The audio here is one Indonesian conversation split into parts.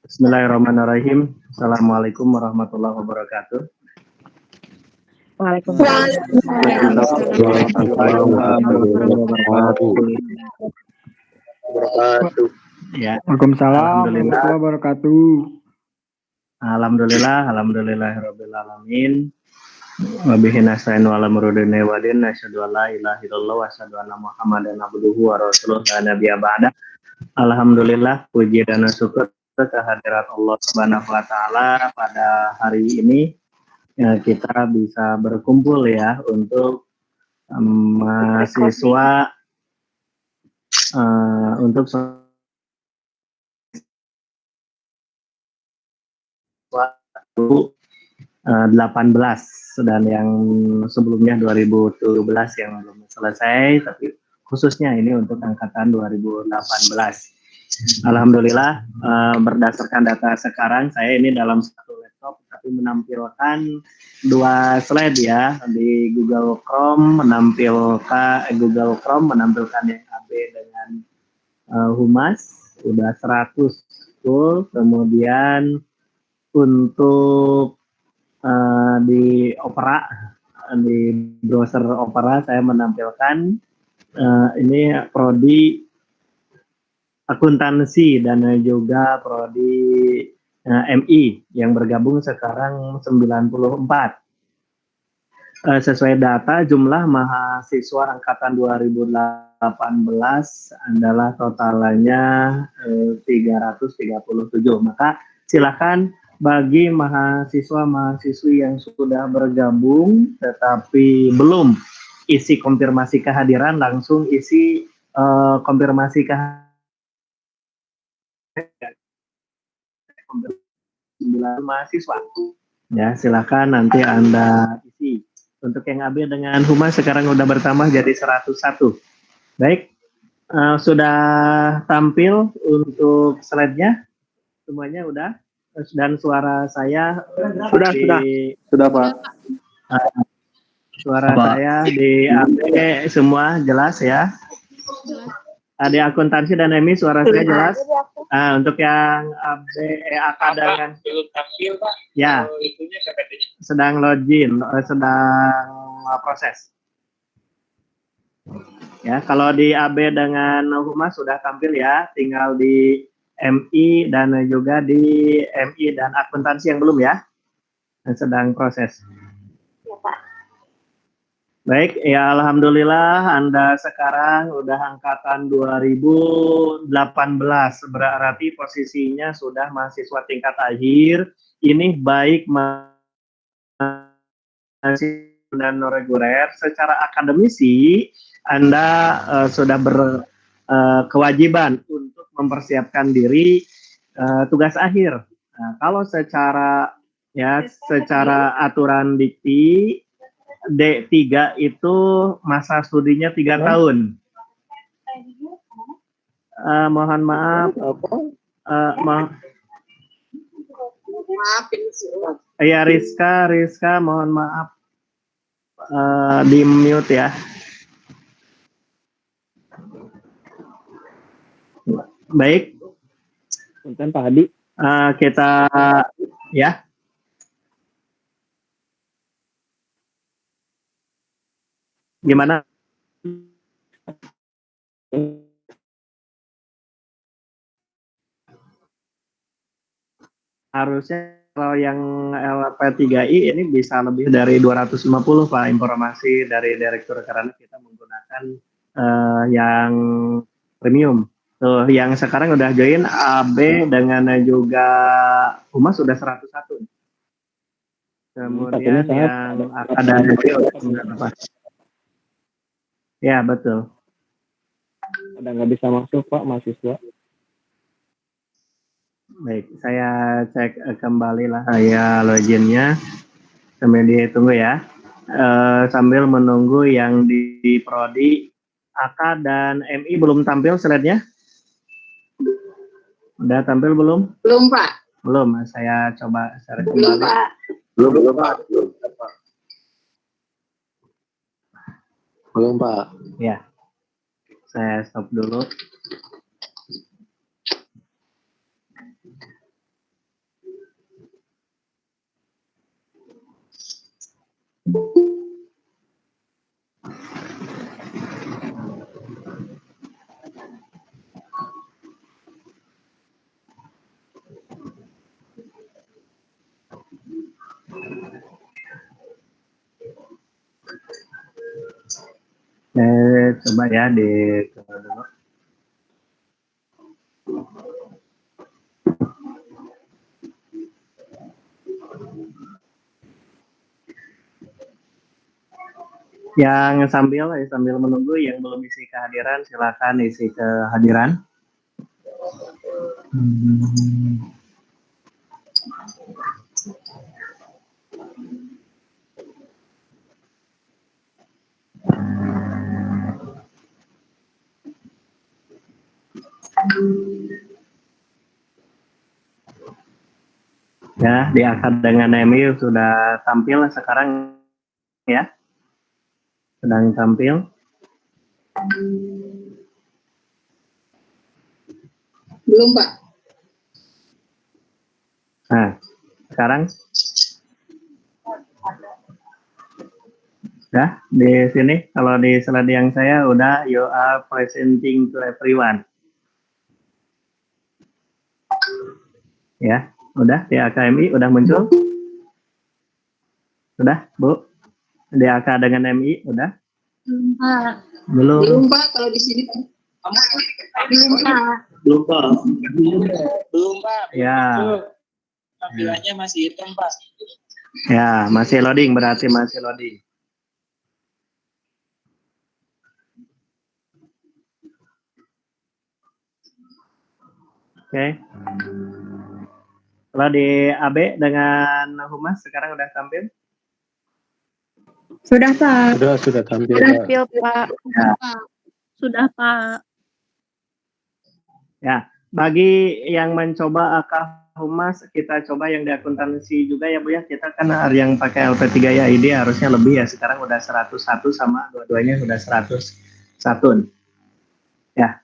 Bismillahirrahmanirrahim. Assalamualaikum warahmatullahi wabarakatuh. Ya, Waalaikumsalam warahmatullahi wabarakatuh. Alhamdulillahirabbil alamin. Wa bihi nasta'in wa ala murudina wadin asyhadu an la ilaha illallah wa asyhadu anna Muhammadan abduhu wa rasuluhu la nabiyya ba'da. Alhamdulillah, puji dan syukur kehadirat Allah Subhanahu wa taala pada hari ini kita bisa berkumpul ya untuk mahasiswa untuk 18 dan yang sebelumnya 2017 yang belum selesai, tapi khususnya ini untuk angkatan 2018. Alhamdulillah, berdasarkan data sekarang saya ini dalam satu laptop tapi menampilkan 2 slide ya di Google Chrome, menampilkan yang AB dengan humas udah 100 full, kemudian untuk di Opera, di browser Opera saya menampilkan ini prodi akuntansi dan juga prodi MI yang bergabung sekarang 94. Sesuai data jumlah mahasiswa angkatan 2018 adalah totalnya 337. Maka silakan bagi mahasiswa-mahasiswi yang sudah bergabung tetapi belum isi konfirmasi kehadiran, langsung isi konfirmasi kehadiran 9 mahasiswa. Ya, silakan nanti Anda isi. Untuk yang AB dengan humas sekarang udah bertambah jadi 101. Baik, sudah tampil untuk slide-nya? Semuanya udah? Dan suara saya Sudah Pak. Suara saya di AB semua jelas ya? Di akuntansi dan MI suara saya jelas? Untuk yang AB, AK dengan belum tampil Pak. Ya. Sedang login, sedang proses. Ya, kalau di AB dengan humas sudah tampil ya, tinggal di MI dan juga di MI dan akuntansi yang belum ya, sedang proses. Ya, Pak. Baik, ya alhamdulillah Anda sekarang udah angkatan 2018, berarti posisinya sudah mahasiswa tingkat akhir. Ini baik mahasiswa dan non-reguler. Secara akademisi Anda sudah berkewajiban untuk mempersiapkan diri tugas akhir. Nah, kalau secara aturan dikti D3 itu masa studinya 3 tahun. Mohon maaf. Ya Rizka, mohon maaf. Di mute ya. Baik. Punten Pak Hadi. Kita ya. Gimana? Harusnya kalau yang LP3I ini bisa lebih dari 250 Pak, informasi dari direktur, karena kita menggunakan yang premium. Tuh, yang sekarang udah join AB dengan juga humas sudah 101. Kemudian yang akademisi berapa? Ya, betul. Ada nggak bisa masuk Pak mahasiswa? Baik, saya cek kembali lah ya loginnya. Sambil ditunggu ya. Sambil menunggu yang di prodi AK dan MI belum tampil slide-nya? Udah tampil belum? Belum Pak. Belum, saya coba share kembali. Belum Pak. Belum Pak. Belum Pak. Ya, saya stop dulu. Coba ya di dulu. Yang sambil menunggu, yang belum isi kehadiran silakan isi kehadiran. Ya, di akad dengan MI sudah tampil sekarang ya, sedang tampil. Belum, Pak. Nah, sekarang ya di sini kalau di slide yang saya udah you are presenting to everyone. Ya, udah di AKMI udah muncul? Udah, Bu? Di AK dengan MI udah? Belum. Belum, Pak, kalau di sini. Belum, Pak. Belum, Pak. Belum, Pak. Ya. Tampilannya masih hitam, Pak. Ya, masih loading, berarti masih loading. Oke. Kalau di AB dengan Humas sekarang udah tampil? Sudah, Pak. Sudah tampil, Pak. Tampil, Pak. Ya. Sudah, Pak. Ya, bagi yang mencoba AK Humas, kita coba yang di akuntansi juga ya Bu ya. Kita kan yang pakai LP3 ya ID harusnya lebih ya. Sekarang udah 101 sama dua-duanya udah 101. Ya.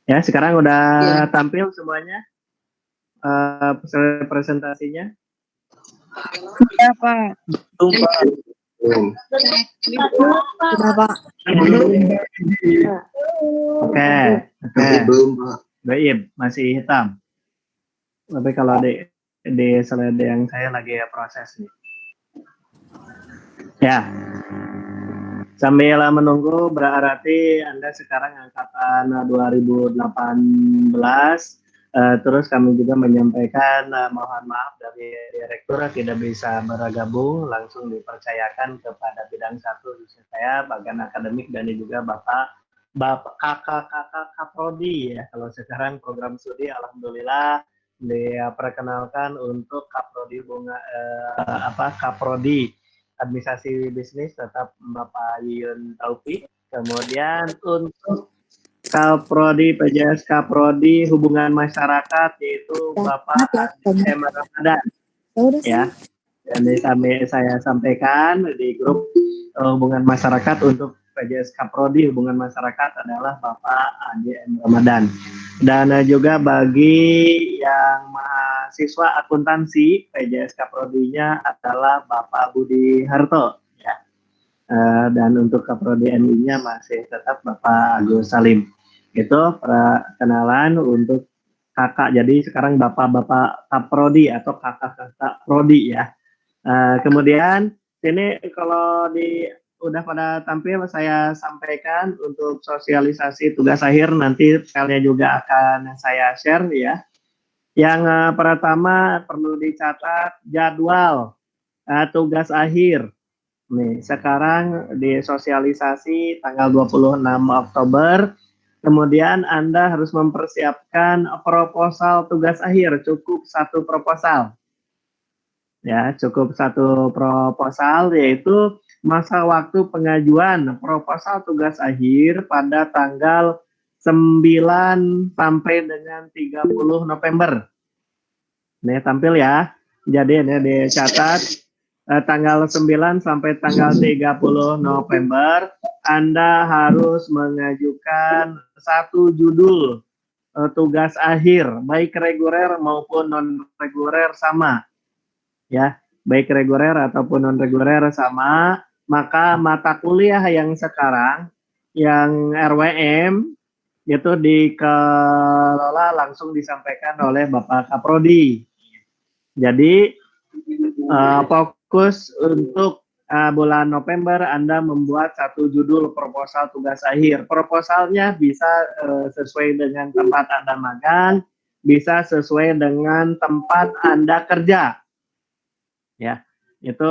Ya, sekarang udah tampil semuanya presentasinya. Sudah, Pak. Belum, Pak. Sudah, Pak. Oke. Belum, Pak. Baik, masih hitam. Tapi kalau di slide yang saya lagi proses nih. Ya. Sambil menunggu, berarti Anda sekarang angkatan 2018. Terus kami juga menyampaikan mohon maaf dari direktur tidak bisa bergabung, langsung dipercayakan kepada bidang 1 khusus saya, bagian akademik dan juga Bapak kakak Kaprodi ya. Kalau sekarang program studi alhamdulillah diperkenalkan untuk Kaprodi Kaprodi administrasi bisnis tetap Bapak Yuyun Taufik. Kemudian untuk Kaprodi PJS Kaprodi hubungan masyarakat yaitu Bapak M. Ramadan ya. Dan saya sampaikan di grup hubungan masyarakat untuk PJS Kaprodi hubungan masyarakat adalah Bapak Adi M. Ramadan. Dan juga bagi yang mahasiswa akuntansi PJS Kaprodinya adalah Bapak Budi Harto ya. Dan untuk Kaprodi MI-nya masih tetap Bapak Agus Salim. Itu perkenalan untuk kakak. Jadi sekarang bapak-bapak Kaprodi atau kakak-kakak Prodi ya. Kemudian ini kalau udah pada tampil saya sampaikan untuk sosialisasi tugas akhir nanti filenya juga akan saya share ya. Yang pertama perlu dicatat jadwal tugas akhir. Nih, sekarang disosialisasi tanggal 26 Oktober. Kemudian Anda harus mempersiapkan proposal tugas akhir, cukup 1 proposal. Ya, cukup 1 proposal yaitu masa waktu pengajuan proposal tugas akhir pada tanggal 9 sampai dengan 30 November. Nih, tampil ya. Jadi ini dicatat tanggal 9 sampai tanggal 30 November Anda harus mengajukan 1 judul tugas akhir baik reguler maupun non reguler sama ya, baik reguler ataupun non reguler sama. Maka mata kuliah yang sekarang yang RWM itu dikelola langsung disampaikan oleh Bapak Kaprodi. Jadi fokus untuk bulan November Anda membuat satu judul proposal tugas akhir. Proposalnya bisa sesuai dengan tempat Anda magang, bisa sesuai dengan tempat Anda kerja. Ya, itu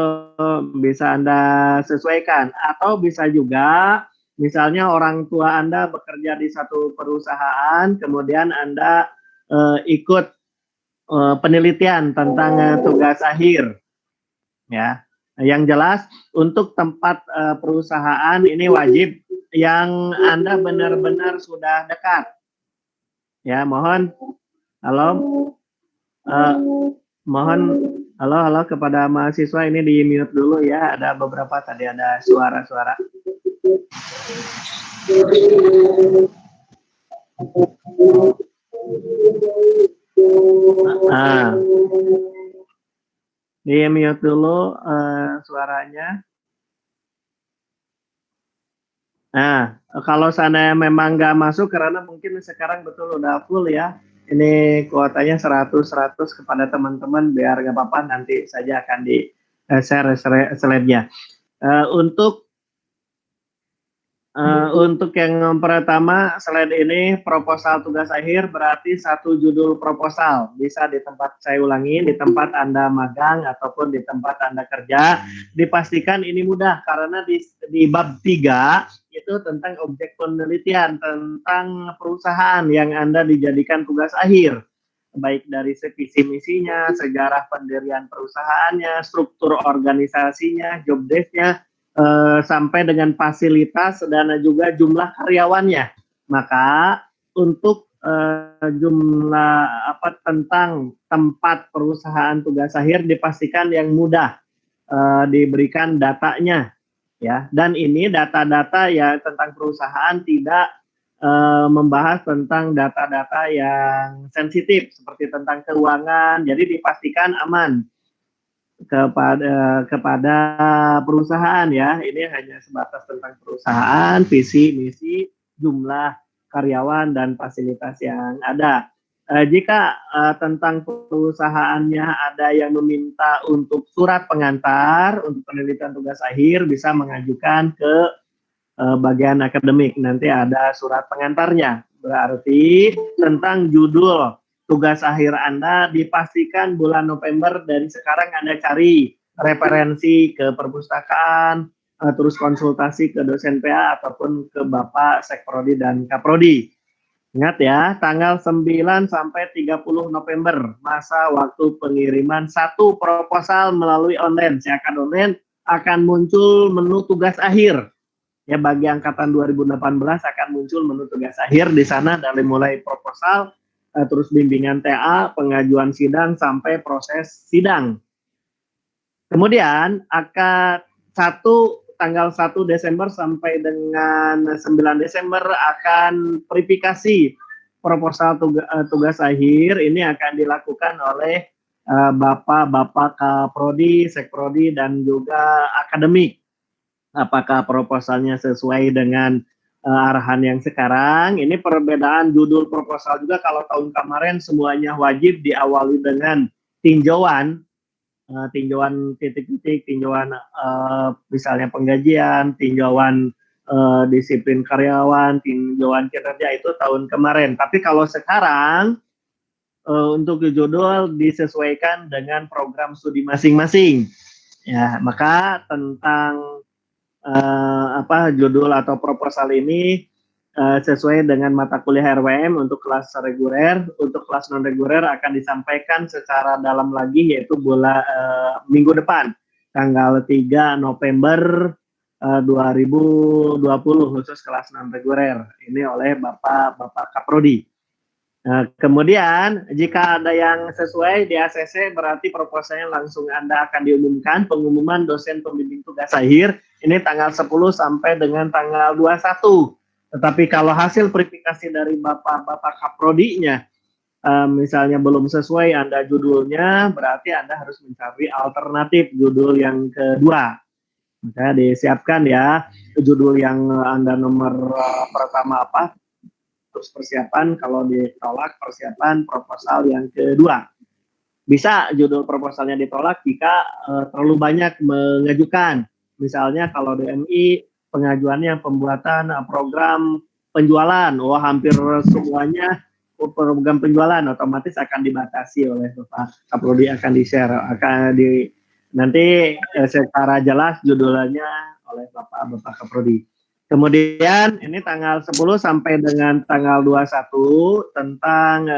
bisa Anda sesuaikan. Atau bisa juga, misalnya orang tua Anda bekerja di satu perusahaan, kemudian Anda ikut penelitian tentang tugas akhir. Ya, yang jelas untuk tempat perusahaan ini wajib yang Anda benar-benar sudah dekat. Ya, mohon, halo, mohon, halo kepada mahasiswa ini di mute dulu ya. Ada beberapa tadi ada suara-suara. Di mute dulu suaranya. Nah, kalau sana memang nggak masuk karena mungkin sekarang betul udah full ya. Ini kuotanya 100 kepada teman-teman biar nggak apa-apa, nanti saja akan di share slide-nya. Untuk yang pertama, slide ini proposal tugas akhir berarti satu judul proposal. Bisa di tempat, saya ulangi, di tempat Anda magang ataupun di tempat Anda kerja. Dipastikan ini mudah karena di bab 3 itu tentang objek penelitian, tentang perusahaan yang Anda dijadikan tugas akhir. Baik dari visi misinya, sejarah pendirian perusahaannya, struktur organisasinya, job desk-nya, sampai dengan fasilitas dan juga jumlah karyawannya. Maka untuk jumlah tentang tempat perusahaan tugas akhir dipastikan yang mudah diberikan datanya, ya. Dan ini data-data ya tentang perusahaan, tidak membahas tentang data-data yang sensitif seperti tentang keuangan. Jadi dipastikan aman kepada perusahaan ya. Ini hanya sebatas tentang perusahaan, visi, misi, jumlah karyawan dan fasilitas yang ada. Jika tentang perusahaannya ada yang meminta untuk surat pengantar untuk penelitian tugas akhir, bisa mengajukan ke bagian akademik. Nanti ada surat pengantarnya. Berarti tentang judul tugas akhir Anda dipastikan bulan November dari sekarang Anda cari referensi ke perpustakaan, terus konsultasi ke dosen PA ataupun ke Bapak Sekprodi dan Kaprodi. Ingat ya, tanggal 9 sampai 30 November, masa waktu pengiriman satu proposal melalui online. Siakan online akan muncul menu tugas akhir. Ya, bagi angkatan 2018 akan muncul menu tugas akhir di sana dari mulai proposal, terus bimbingan TA, pengajuan sidang sampai proses sidang. Kemudian akan tanggal 1 Desember sampai dengan 9 Desember akan verifikasi proposal tugas akhir. Ini akan dilakukan oleh Bapak Kaprodi, Sekprodi dan juga akademik. Apakah proposalnya sesuai dengan arahan yang sekarang. Ini perbedaan judul proposal juga. Kalau tahun kemarin semuanya wajib diawali dengan tinjauan, titik-titik, tinjauan misalnya penggajian, tinjauan disiplin karyawan, tinjauan kinerja, itu tahun kemarin. Tapi kalau sekarang untuk judul disesuaikan dengan program studi masing-masing. Ya, maka tentang judul atau proposal ini sesuai dengan mata kuliah RWM untuk kelas reguler. Untuk kelas non reguler akan disampaikan secara dalam lagi, yaitu minggu depan tanggal 3 November 2020 khusus kelas non reguler ini oleh Bapak Kaprodi. Kemudian jika ada yang sesuai di ACC, berarti proposalnya langsung Anda akan diumumkan. Pengumuman dosen pembimbing tugas akhir ini tanggal 10 sampai dengan tanggal 21. Tetapi kalau hasil verifikasi dari Bapak Kaprodinya misalnya belum sesuai Anda judulnya, berarti Anda harus mencari alternatif judul yang kedua. Maka disiapkan ya judul yang Anda nomor pertama apa, terus persiapan kalau ditolak persiapan proposal yang kedua. Bisa judul proposalnya ditolak jika terlalu banyak mengajukan. Misalnya kalau di MI pengajuannya pembuatan program penjualan, hampir semuanya program penjualan otomatis akan dibatasi oleh Bapak Kaprodi, akan di-share, akan di nanti secara jelas judulnya oleh Bapak Kaprodi. Kemudian ini tanggal 10 sampai dengan tanggal 21 tentang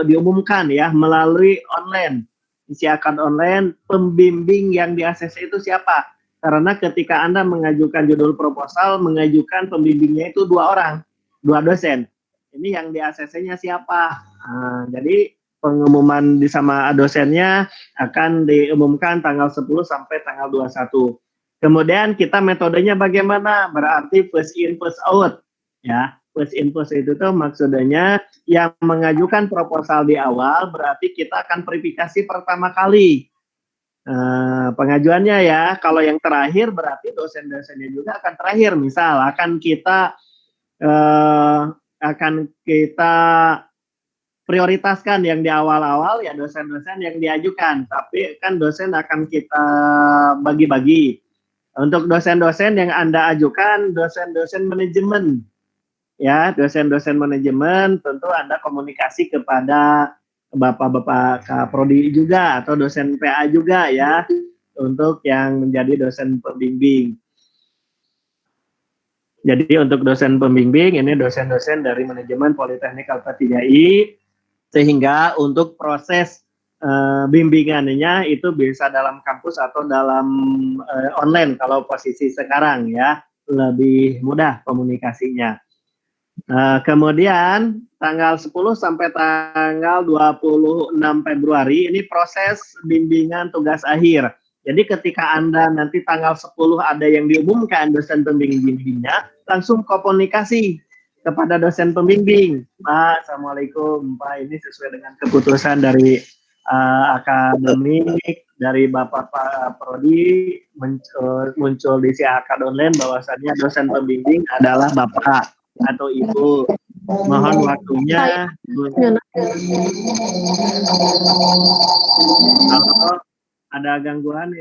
diumumkan ya melalui online, isi akun online, pembimbing yang di ACC itu siapa? Karena ketika Anda mengajukan judul proposal, mengajukan pembimbingnya itu 2 orang, 2 dosen. Ini yang di ACC-nya siapa? Jadi pengumuman di sama dosennya akan diumumkan tanggal 10 sampai tanggal 21. Kemudian kita metodenya bagaimana? Berarti first in first out ya. First in first itu tuh maksudnya yang mengajukan proposal di awal berarti kita akan verifikasi pertama kali pengajuannya ya. Kalau yang terakhir berarti dosen-dosennya juga akan terakhir. Misal akan kita prioritaskan yang di awal-awal ya dosen-dosen yang diajukan. Tapi kan dosen akan kita bagi-bagi. Untuk dosen-dosen yang Anda ajukan, dosen-dosen manajemen. Ya, dosen-dosen manajemen tentu Anda komunikasi kepada Bapak-bapak Kaprodi juga atau dosen PA juga ya untuk yang menjadi dosen pembimbing. Jadi untuk dosen pembimbing ini dosen-dosen dari manajemen Politeknik Kalpa 3I, sehingga untuk proses bimbingannya itu bisa dalam kampus atau dalam online kalau posisi sekarang ya, lebih mudah komunikasinya. Kemudian tanggal 10 sampai tanggal 26 Februari ini proses bimbingan tugas akhir. Jadi ketika Anda nanti tanggal 10 ada yang diumumkan dosen pembimbingnya, langsung komunikasi kepada dosen pembimbing. Pak, Assalamualaikum. Pak, ini sesuai dengan keputusan dari akademik, dari Bapak Pak Prodi, muncul di si akad online bahwasannya dosen pembimbing adalah Bapak atau Ibu. Mohon waktunya. Kalau ada gangguan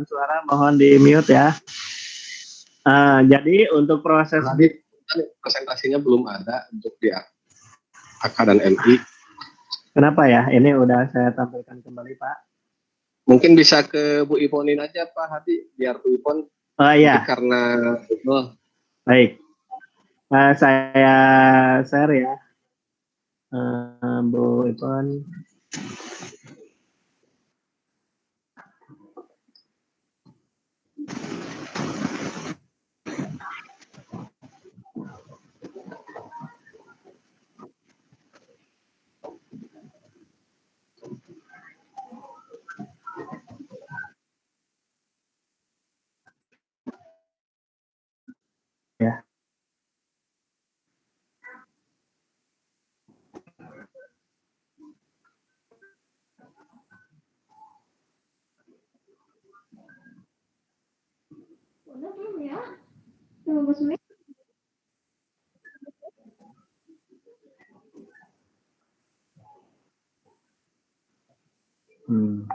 suara mohon di mute ya. Jadi untuk proses Presentasinya belum ada untuk di AK dan MI. Kenapa ya? Ini udah saya tampilkan kembali, Pak. Mungkin bisa ke Bu Iponin aja Pak Hadi, biar Bu Ipon. Iya. Karena baik. Saya share ya, Bu Ipon. Ya.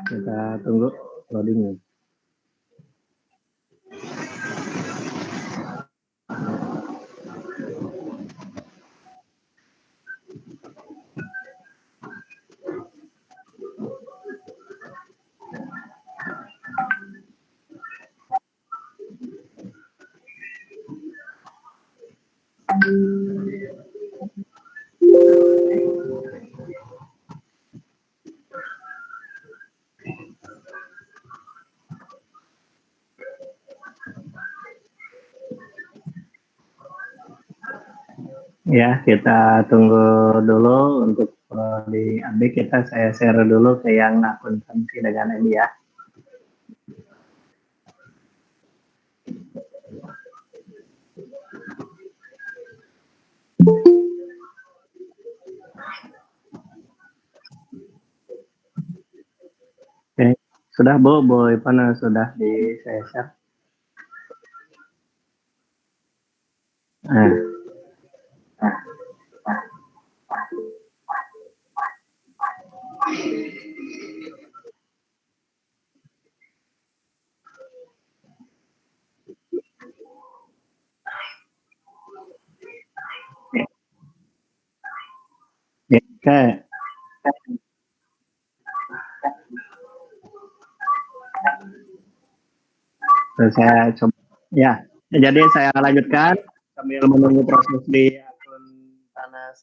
Kita tunggu loading. Ya, kita tunggu dulu untuk di AB saya share dulu ke yang akuntansi dengan ini ya. Oke, sudah Bu Ipon sudah di saya share. Oke. Terus saya coba. Ya, jadi saya lanjutkan sambil menunggu proses di akun Tanah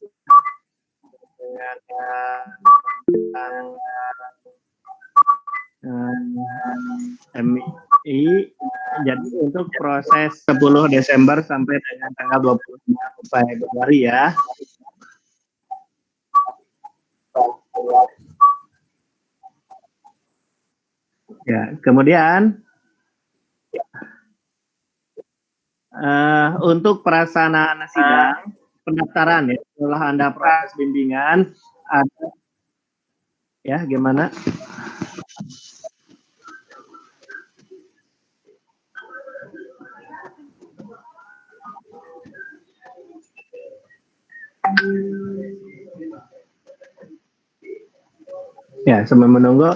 dengan MI. Jadi untuk proses 10 Desember sampai dengan tanggal 25 Februari ya. Ya, kemudian untuk pelaksanaan sidang pendaftaran ya, setelah Anda proses bimbingan ada ya gimana? Ya, sambil menunggu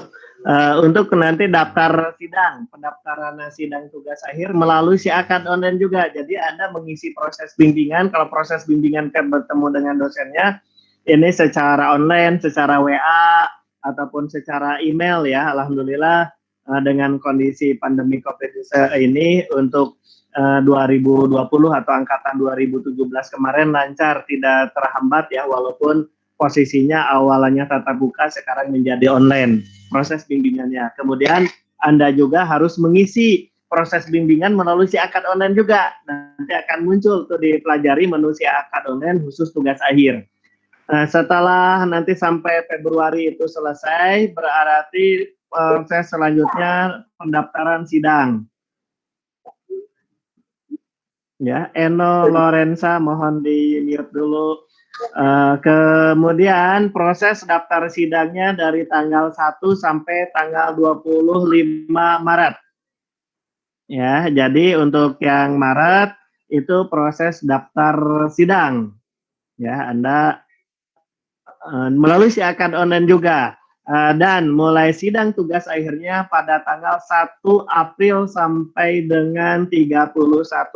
untuk nanti daftar sidang, pendaftaran sidang tugas akhir melalui si akad online juga. Jadi Anda mengisi proses bimbingan, kalau proses bimbingan bertemu dengan dosennya, ini secara online, secara WA, ataupun secara email ya. Alhamdulillah dengan kondisi pandemi COVID ini untuk 2020 atau angkatan 2017 kemarin lancar, tidak terhambat ya, walaupun posisinya awalnya tatap muka sekarang menjadi online proses bimbingannya. Kemudian Anda juga harus mengisi proses bimbingan melalui si akad online juga. Nanti akan muncul tuh dipelajari menu si akad online khusus tugas akhir. Nah, setelah nanti sampai Februari itu selesai, berarti proses selanjutnya pendaftaran sidang. Ya, Eno Lorenza mohon di mute dulu. Kemudian proses daftar sidangnya dari tanggal 1 sampai tanggal 25 Maret. Ya, jadi untuk yang Maret itu proses daftar sidang. Ya, Anda melalui si akad online juga. Dan mulai sidang tugas akhirnya pada tanggal 1 April sampai dengan 31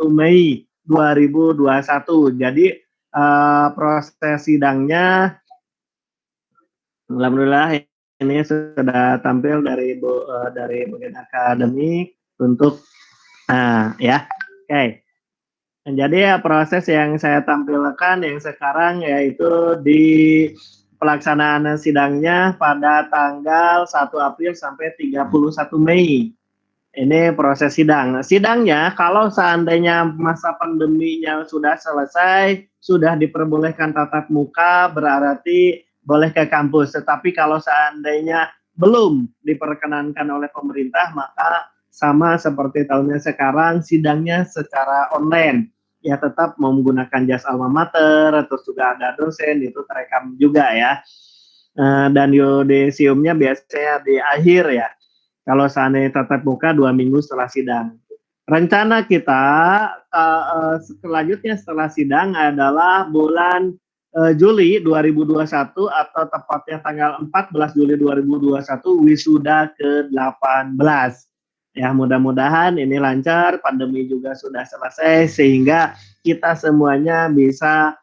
Mei 2021. Jadi proses sidangnya alhamdulillah ini sudah tampil dari bagian akademik untuk ya. Oke. Jadi ya proses yang saya tampilkan yang sekarang yaitu di pelaksanaan sidangnya pada tanggal 1 April sampai 31 Mei. Ini proses sidang. Sidangnya kalau seandainya masa pandeminya sudah selesai, sudah diperbolehkan tatap muka, berarti boleh ke kampus. Tetapi kalau seandainya belum diperkenankan oleh pemerintah, maka sama seperti tahunnya sekarang, sidangnya secara online. Ya tetap menggunakan jas alma mater, terus juga ada dosen, itu terekam juga ya. Dan yudisiumnya biasanya di akhir ya. Kalau seandainya tatap muka 2 minggu setelah sidang. Rencana kita selanjutnya setelah sidang adalah bulan Juli 2021 atau tepatnya tanggal 14 Juli 2021 wisuda ke-18. Ya, mudah-mudahan ini lancar, pandemi juga sudah selesai sehingga kita semuanya bisa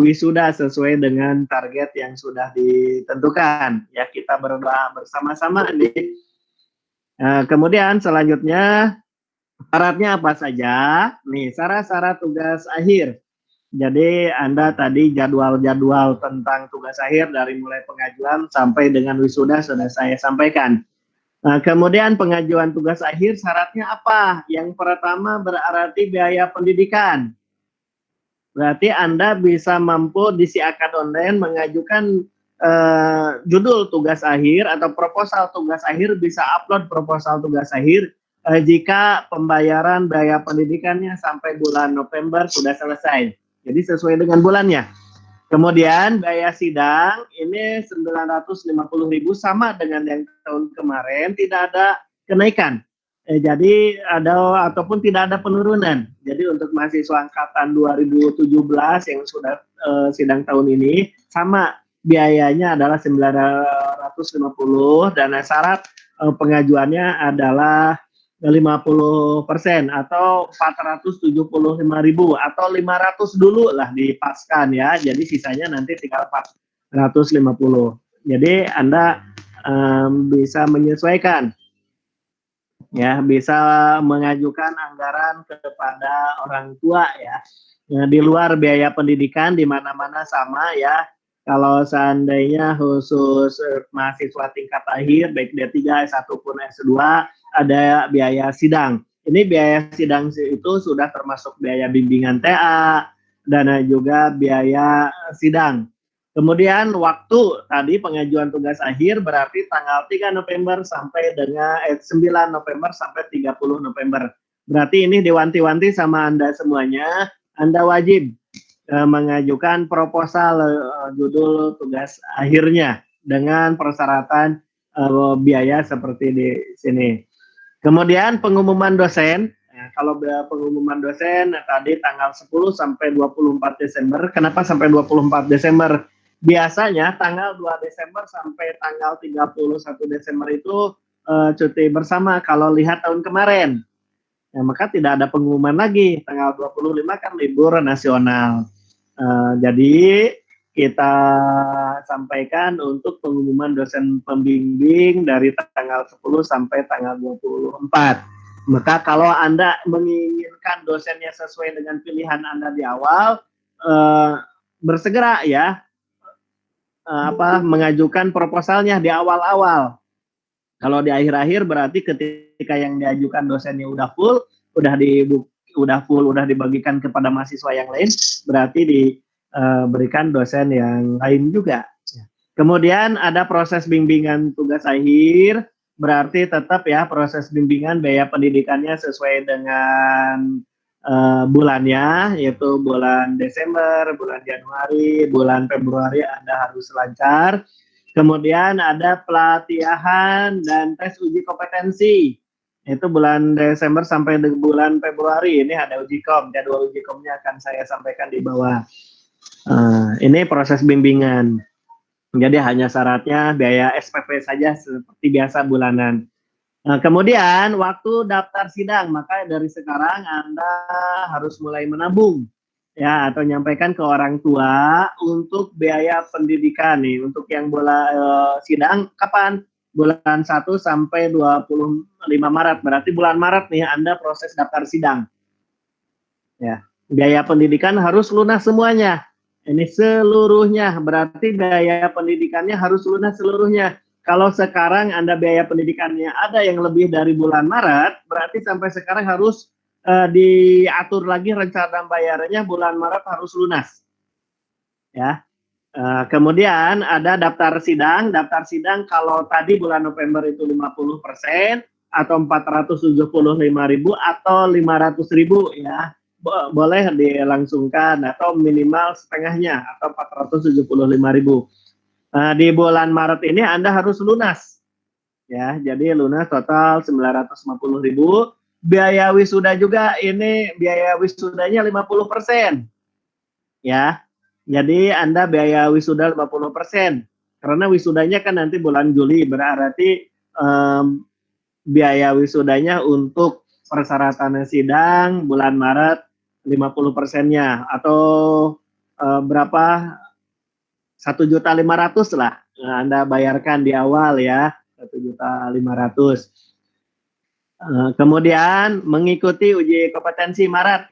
wisuda sesuai dengan target yang sudah ditentukan. Ya, kita berdoa bersama-sama nih. Kemudian selanjutnya syaratnya apa saja? Nih, syarat-syarat tugas akhir. Jadi Anda tadi jadwal-jadwal tentang tugas akhir dari mulai pengajuan sampai dengan wisuda sudah saya sampaikan. Nah, kemudian pengajuan tugas akhir syaratnya apa? Yang pertama berarti biaya pendidikan. Berarti Anda bisa mampu di si akad online mengajukan judul tugas akhir atau proposal tugas akhir, bisa upload proposal tugas akhir jika pembayaran biaya pendidikannya sampai bulan November sudah selesai. Jadi sesuai dengan bulannya. Kemudian biaya sidang ini 950.000 sama dengan yang tahun kemarin, tidak ada kenaikan. Jadi ada ataupun tidak ada penurunan. Jadi untuk mahasiswa angkatan 2017 yang sudah sidang tahun ini sama biayanya adalah 950 dan syarat pengajuannya adalah 50% atau 475.000 atau 500 dulu lah dipaskan ya. Jadi sisanya nanti tinggal Jadi Anda bisa menyesuaikan, ya, bisa mengajukan anggaran kepada orang tua ya. Di luar biaya pendidikan di mana-mana sama ya. Kalau seandainya khusus mahasiswa tingkat akhir baik D3, S1 pun S2 ada biaya sidang. Ini biaya sidang itu sudah termasuk biaya bimbingan TA dan juga biaya sidang. Kemudian waktu tadi pengajuan tugas akhir berarti tanggal 3 November sampai dengan 9 November sampai 30 November. Berarti ini diwanti-wanti sama Anda semuanya, Anda wajib mengajukan proposal judul tugas akhirnya dengan persyaratan biaya seperti di sini. Kemudian pengumuman dosen. Nah, kalau pengumuman dosen tadi tanggal 10 sampai 24 Desember. Kenapa sampai 24 Desember? Biasanya tanggal 2 Desember sampai tanggal 31 Desember itu cuti bersama kalau lihat tahun kemarin. Ya, maka tidak ada pengumuman lagi. Tanggal 25 kan libur nasional. Jadi kita sampaikan untuk pengumuman dosen pembimbing dari tanggal 10 sampai tanggal 24. Maka kalau Anda menginginkan dosennya sesuai dengan pilihan Anda di awal, bersegera ya mengajukan proposalnya di awal-awal. Kalau di akhir-akhir berarti ketika yang diajukan dosennya udah full, udah dibagikan kepada mahasiswa yang lain, berarti diberikan dosen yang lain juga. Kemudian ada proses bimbingan tugas akhir, berarti tetap ya proses bimbingan biaya pendidikannya sesuai dengan bulannya, yaitu bulan Desember, bulan Januari, bulan Februari Anda harus lancar. Kemudian ada pelatihan dan tes uji kompetensi. Itu bulan Desember sampai bulan Februari. Ini ada uji kom. Jadwal uji komnya akan saya sampaikan di bawah. Ini proses bimbingan. Jadi hanya syaratnya biaya SPP saja seperti biasa bulanan. Kemudian waktu daftar sidang, maka dari sekarang Anda harus mulai menabung. Ya, atau nyampaikan ke orang tua untuk biaya pendidikan nih. Untuk yang sidang kapan? Bulan 1 sampai 25 Maret. Berarti bulan Maret nih Anda proses daftar sidang. Ya, biaya pendidikan harus lunas semuanya. Ini seluruhnya, berarti biaya pendidikannya harus lunas seluruhnya. Kalau sekarang Anda biaya pendidikannya ada yang lebih dari bulan Maret, berarti sampai sekarang harus diatur lagi rencana bayarnya bulan Maret harus lunas. Ya. Kemudian ada daftar sidang. Daftar sidang kalau tadi bulan November itu 50% atau 475.000 atau 500.000 ya. Boleh dilangsungkan atau minimal setengahnya atau 475.000. Di bulan Maret ini Anda harus lunas. Ya, jadi lunas total 950.000. Biaya wisuda juga ini biaya wisudanya 50%. Ya. Jadi Anda biaya wisuda 50%. Karena wisudanya kan nanti bulan Juli, berarti biaya wisudanya untuk persyaratan sidang bulan Maret 50%-nya atau berapa 1.500.000 lah Anda bayarkan di awal ya, 1.500.000. Kemudian mengikuti uji kompetensi Maret.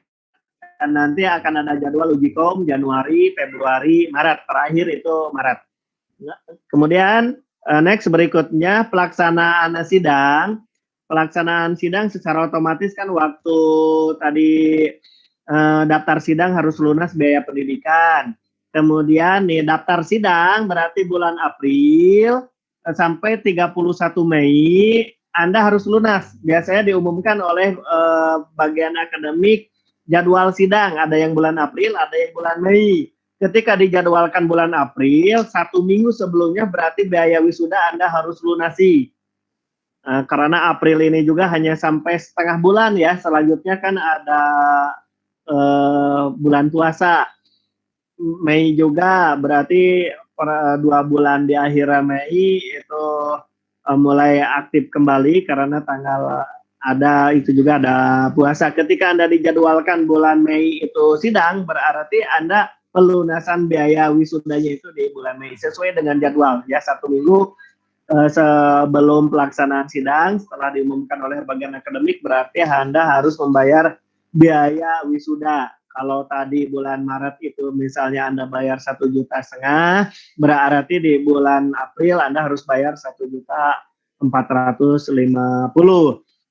Dan nanti akan ada jadwal uji kom Januari, Februari, Maret. Terakhir itu Maret. Kemudian next berikutnya pelaksanaan sidang. Pelaksanaan sidang secara otomatis kan waktu tadi daftar sidang harus lunas biaya pendidikan. Kemudian nih daftar sidang berarti bulan April sampai 31 Mei Anda harus lunas. Biasanya diumumkan oleh bagian akademik jadwal sidang. Ada yang bulan April, ada yang bulan Mei. Ketika dijadwalkan bulan April, 1 minggu sebelumnya berarti biaya wisuda Anda harus lunasi. Karena April ini juga hanya sampai setengah bulan ya. Selanjutnya kan ada bulan puasa. Mei juga berarti per 2 bulan di akhir Mei itu mulai aktif kembali karena tanggal ada itu juga ada puasa. Ketika Anda dijadwalkan bulan Mei itu sidang, berarti Anda pelunasan biaya wisudanya itu di bulan Mei sesuai dengan jadwal ya, 1 minggu sebelum pelaksanaan sidang setelah diumumkan oleh bagian akademik berarti Anda harus membayar biaya wisuda. Kalau tadi bulan Maret itu misalnya Anda bayar 1,5 juta, berarti di bulan April Anda harus bayar 1,450 juta.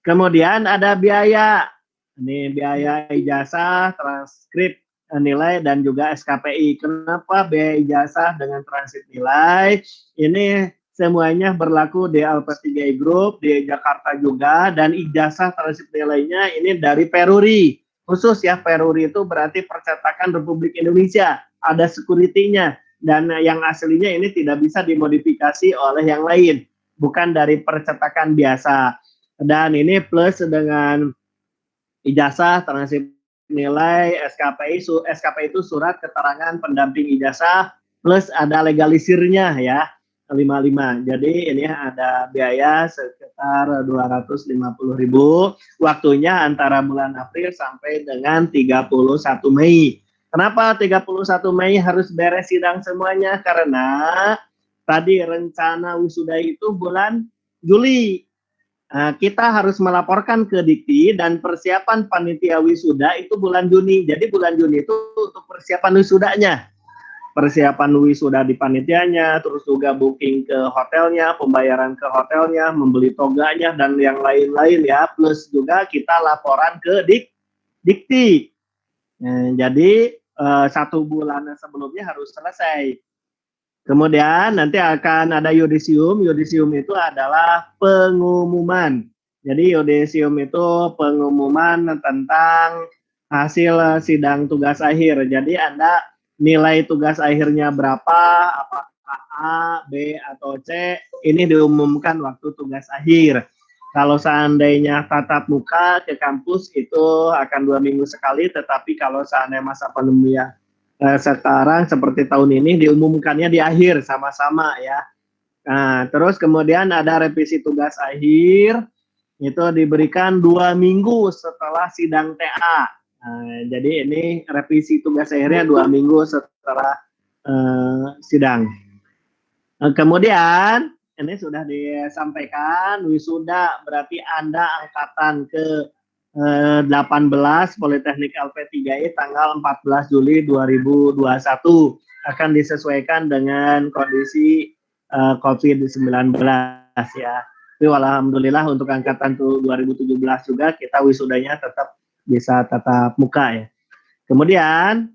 Kemudian ada biaya, ini biaya ijazah, transkrip nilai dan juga SKPI. Kenapa biaya ijazah dengan transkrip nilai? Ini semuanya berlaku di LP3I Group, di Jakarta juga, dan ijazah transkrip nilainya ini dari Peruri. Khusus ya, Peruri itu berarti Percetakan Republik Indonesia, ada security-nya, dan yang aslinya ini tidak bisa dimodifikasi oleh yang lain, bukan dari percetakan biasa. Dan ini plus dengan ijazah, transkrip nilai, SKPI. SKPI itu surat keterangan pendamping ijazah, plus ada legalisirnya ya, 55. Jadi ini ada biaya sekitar 250.000. Waktunya antara bulan April sampai dengan 31 Mei. Kenapa 31 Mei harus beres sidang semuanya? Karena tadi rencana wisuda itu bulan Juli. Kita harus melaporkan ke Dikti dan persiapan panitia wisuda itu bulan Juni. Jadi bulan Juni itu untuk persiapan wisudanya. Persiapan wisuda di panitianya, terus juga booking ke hotelnya, pembayaran ke hotelnya, membeli toganya, dan yang lain-lain ya. Plus juga kita laporan ke Dikti. Jadi 1 bulan sebelumnya harus selesai. Kemudian nanti akan ada yudisium. Yudisium itu adalah pengumuman. Jadi yudisium itu pengumuman tentang hasil sidang tugas akhir. Jadi Anda nilai tugas akhirnya berapa, apakah A, B, atau C, ini diumumkan waktu tugas akhir. Kalau seandainya tatap muka ke kampus itu akan 2 minggu sekali, tetapi kalau seandainya masa pandemi ya, sekarang seperti tahun ini diumumkannya di akhir sama-sama ya. Nah, terus kemudian ada revisi tugas akhir, itu diberikan 2 minggu setelah sidang TA. Jadi ini revisi tugas akhirnya 2 minggu setelah sidang. Kemudian ini sudah disampaikan wisuda berarti Anda angkatan ke 18 Politeknik LP3I tanggal 14 Juli 2021 akan disesuaikan dengan kondisi COVID-19 ya. Tapi alhamdulillah untuk angkatan 2017 juga kita wisudanya tetap bisa tatap muka ya. Kemudian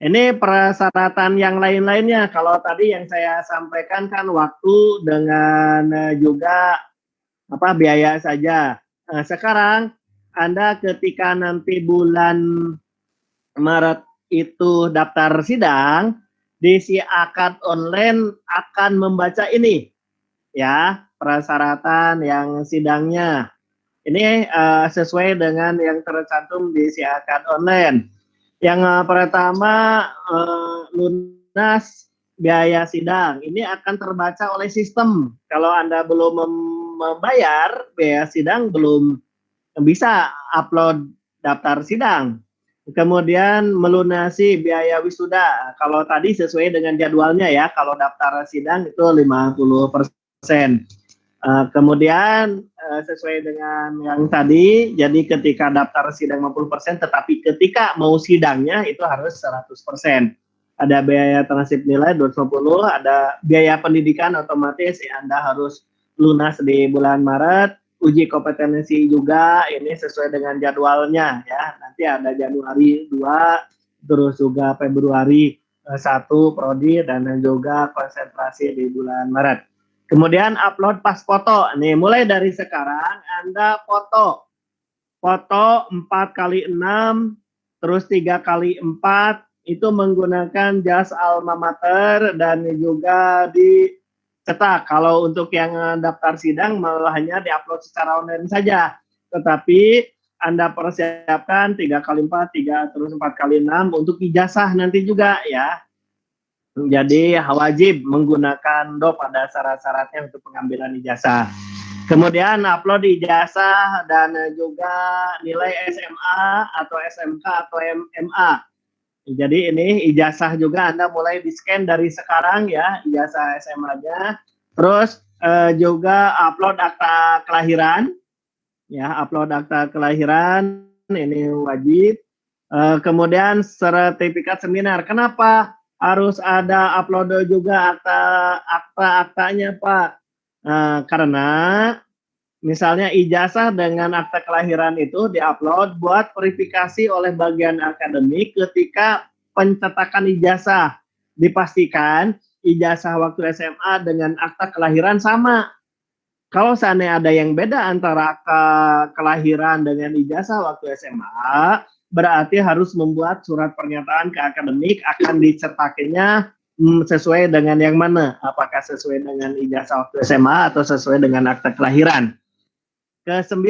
ini persyaratan yang lain-lainnya. Kalau tadi yang saya sampaikan kan waktu dengan juga biaya saja. Nah, sekarang Anda ketika nanti bulan Maret itu daftar sidang, di si akad online akan membaca ini ya, persyaratan yang sidangnya. Ini sesuai dengan yang tercantum di si akad online. Yang pertama lunas biaya sidang. Ini akan terbaca oleh sistem. Kalau Anda belum membayar biaya sidang, belum bisa upload daftar sidang. Kemudian melunasi biaya wisuda. Kalau tadi sesuai dengan jadwalnya ya, kalau daftar sidang itu 50%. Kemudian sesuai dengan yang tadi, jadi ketika daftar sidang 50%, tetapi ketika mau sidangnya itu harus 100%. Ada biaya transkrip nilai 250, ada biaya pendidikan otomatis ya, Anda harus lunas di bulan Maret, uji kompetensi juga ini sesuai dengan jadwalnya ya. Nanti ada Januari 2, terus juga Februari 1 prodi dan juga konsentrasi di bulan Maret. Kemudian upload pas foto. Nih, mulai dari sekarang Anda foto 4x6, terus 3x4 itu menggunakan jas alma mater dan juga dicetak. Kalau untuk yang daftar sidang malah hanya diupload secara online saja. Tetapi Anda persiapkan 3x4, 3 terus 4x6 untuk ijazah nanti juga ya. Jadi wajib menggunakan DOP pada syarat-syaratnya untuk pengambilan ijazah. Kemudian upload ijazah dan juga nilai SMA atau SMK atau MMA. Jadi ini ijazah juga Anda mulai di-scan dari sekarang ya, ijazah SMA-nya. Terus juga upload akta kelahiran, ya, upload akta kelahiran ini wajib. Kemudian sertifikat seminar. Kenapa harus ada upload juga aktanya, Pak? Karena misalnya ijazah dengan akta kelahiran itu diupload buat verifikasi oleh bagian akademik ketika pencetakan ijazah. Dipastikan ijazah waktu SMA dengan akta kelahiran sama. Kalau seandainya ada yang beda antara akta kelahiran dengan ijazah waktu SMA, berarti harus membuat surat pernyataan ke akademik akan dicetakinya sesuai dengan yang mana? Apakah sesuai dengan ijazah waktu SMA atau sesuai dengan akta kelahiran? Ke-9,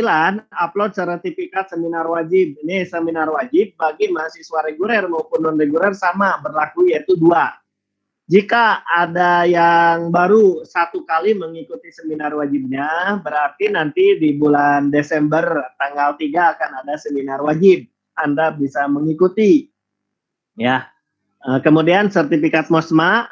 upload sertifikat seminar wajib. Ini seminar wajib bagi mahasiswa reguler maupun non-reguler sama berlaku, yaitu 2. Jika ada yang baru 1 kali mengikuti seminar wajibnya, berarti nanti di bulan Desember tanggal 3 akan ada seminar wajib. Anda bisa mengikuti. Ya. Kemudian sertifikat MOSMA.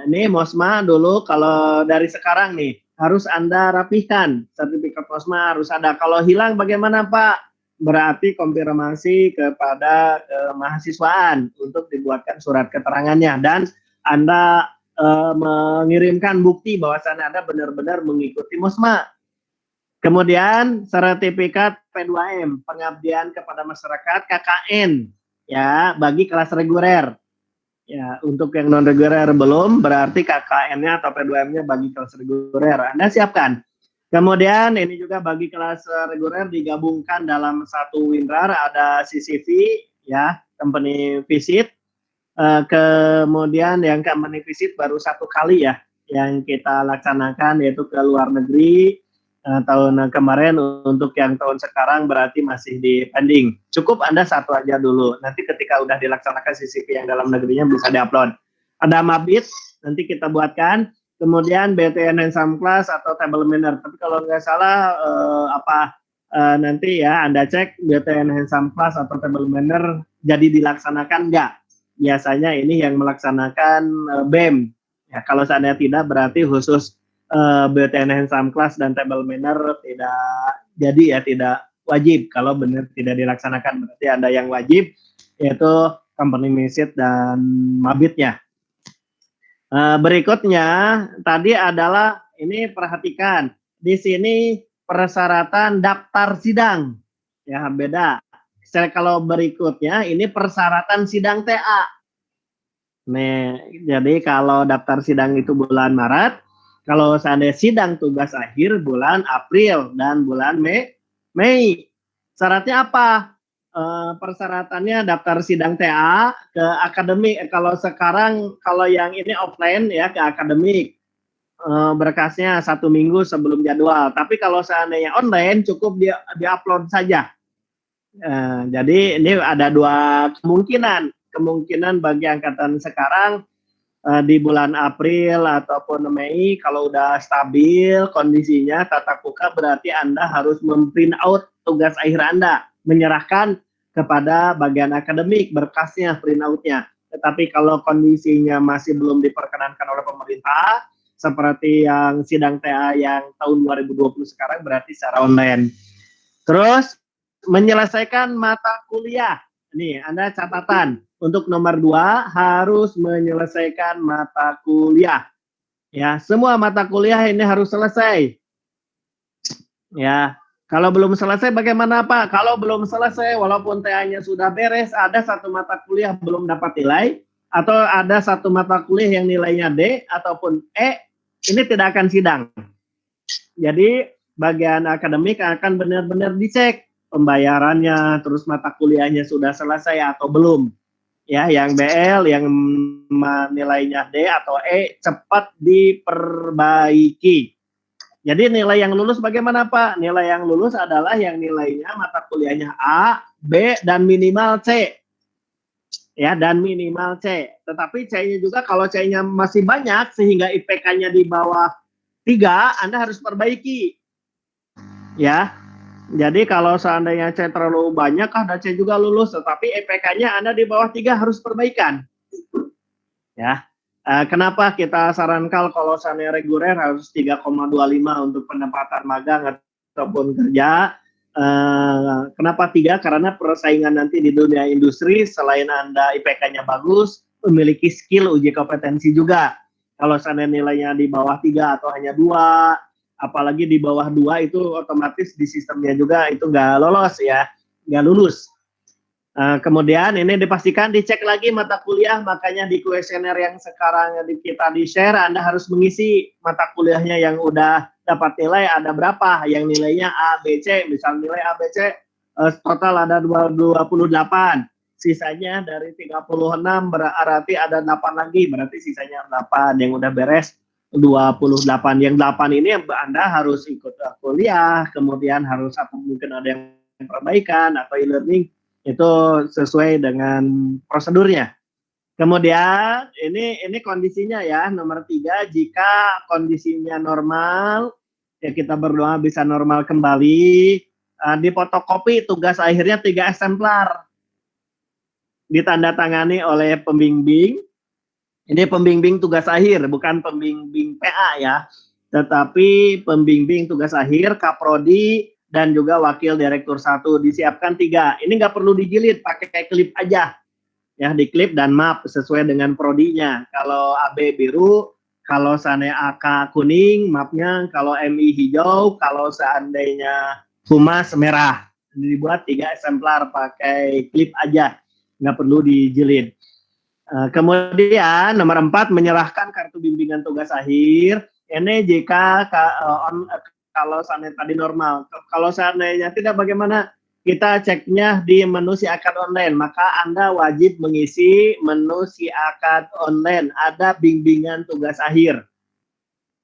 Ini MOSMA dulu kalau dari sekarang nih harus Anda rapihkan. Sertifikat MOSMA harus ada. Kalau hilang bagaimana, Pak? Berarti konfirmasi kepada mahasiswaan untuk dibuatkan surat keterangannya dan Anda mengirimkan bukti bahwasannya Anda benar-benar mengikuti MOSMA. Kemudian sertifikat P2M, pengabdian kepada masyarakat KKN, ya, bagi kelas reguler. Ya, untuk yang non reguler belum, berarti KKN-nya atau P2M-nya bagi kelas reguler. Anda siapkan. Kemudian ini juga bagi kelas reguler digabungkan dalam satu WinRAR, ada CCV, ya, company visit. Kemudian yang company visit baru 1 kali ya yang kita laksanakan, yaitu ke luar negeri tahun kemarin. Untuk yang tahun sekarang berarti masih di pending. Cukup Anda 1 aja dulu. Nanti ketika udah dilaksanakan CCV yang dalam negerinya bisa diupload. Ada Mabit, nanti kita buatkan. Kemudian BTN Handsome Class atau Table Manner. Tapi kalau nggak salah nanti ya Anda cek BTN Handsome Class atau Table Manner jadi dilaksanakan nggak? Biasanya ini yang melaksanakan BEM. Ya, kalau seandainya tidak, berarti khusus BTN Handsome Class dan Table Manner tidak jadi ya, tidak wajib. Kalau benar tidak dilaksanakan, berarti ada yang wajib, yaitu company visit dan mabitnya. Berikutnya tadi adalah ini, perhatikan di sini persyaratan daftar sidang ya, beda. Kalau berikutnya ini persyaratan sidang TA. Nih, jadi kalau daftar sidang itu bulan Maret, kalau seandainya sidang tugas akhir bulan April dan bulan Mei. Syaratnya apa? Persyaratannya daftar sidang TA ke akademik. Kalau sekarang, kalau yang ini offline ya ke akademik. Berkasnya 1 minggu sebelum jadwal. Tapi kalau seandainya online cukup di-upload saja. Jadi ini ada 2 kemungkinan bagi angkatan sekarang di bulan April ataupun Mei. Kalau udah stabil kondisinya tatap muka, berarti Anda harus memprint out tugas akhir Anda, menyerahkan kepada bagian akademik berkasnya, print outnya. Tetapi kalau kondisinya masih belum diperkenankan oleh pemerintah, seperti yang sidang TA yang tahun 2020 sekarang, berarti secara online. Terus menyelesaikan mata kuliah. Nih, Anda catatan. Untuk nomor 2 harus menyelesaikan mata kuliah. Ya, semua mata kuliah ini harus selesai. Ya, kalau belum selesai bagaimana, Pak? Kalau belum selesai, walaupun TA-nya sudah beres, ada 1 mata kuliah belum dapat nilai, atau ada 1 mata kuliah yang nilainya D ataupun E, ini tidak akan sidang. Jadi bagian akademik akan benar-benar dicek pembayarannya, terus mata kuliahnya sudah selesai atau belum. Ya, yang BL, yang nilainya D atau E cepat diperbaiki. Jadi nilai yang lulus bagaimana, Pak? Nilai yang lulus adalah yang nilainya mata kuliahnya A, B, dan minimal C. Ya, dan minimal C. Tetapi C-nya juga kalau C-nya masih banyak sehingga IPK-nya di bawah 3, Anda harus perbaiki. Ya. Jadi kalau seandainya C terlalu banyak, Anda C juga lulus, tetapi IPK-nya Anda di bawah 3 harus perbaikan. Ya. Kenapa kita sarankan kalau seandainya reguler harus 3,25 untuk penempatan magang ataupun kerja. Kenapa 3? Karena persaingan nanti di dunia industri selain Anda IPK-nya bagus, memiliki skill uji kompetensi juga. Kalau seandainya nilainya di bawah 3 atau hanya 2, apalagi di bawah 2 itu otomatis di sistemnya juga itu nggak lolos ya, nggak lulus. Kemudian ini dipastikan dicek lagi mata kuliah, makanya di kuesioner yang sekarang kita di-share, Anda harus mengisi mata kuliahnya yang udah dapat nilai ada berapa, yang nilainya A, B, C, misal nilai A, B, C, total ada 28, sisanya dari 36 berarti ada 8 lagi, berarti sisanya 8, yang udah beres 28, yang 8 ini Anda harus ikut kuliah, kemudian harus atau mungkin ada yang perbaikan atau e-learning, itu sesuai dengan prosedurnya. Kemudian ini kondisinya ya, nomor 3, jika kondisinya normal, ya kita berdoa bisa normal kembali, difotokopi tugas akhirnya 3 eksemplar, ditandatangani oleh pembimbing. Ini pembimbing tugas akhir, bukan pembimbing PA ya, tetapi pembimbing tugas akhir, Kaprodi, dan juga wakil direktur 1, disiapkan 3. Ini nggak perlu dijilid, pakai klip aja. Ya, diklip dan map sesuai dengan prodinya. Kalau AB biru, kalau seandainya AK kuning, mapnya, kalau MI hijau, kalau seandainya humas merah. Dibuat 3 eksemplar pakai klip aja, nggak perlu dijilid. Kemudian nomor 4, menyerahkan kartu bimbingan tugas akhir. Ini jika kalau seandainya tadi normal. Kalau seandainya tidak, bagaimana? Kita ceknya di menu si akad online, maka Anda wajib mengisi menu si akad online. Ada bimbingan tugas akhir.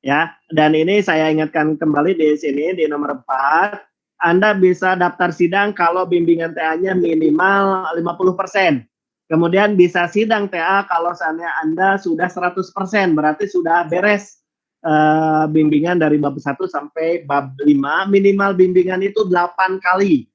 Ya, dan ini saya ingatkan kembali di sini di nomor 4, Anda bisa daftar sidang kalau bimbingan TA-nya minimal 50%. Kemudian bisa sidang TA kalau seandainya Anda sudah 100%, berarti sudah beres bimbingan dari bab 1 sampai bab 5, minimal bimbingan itu 8 kali.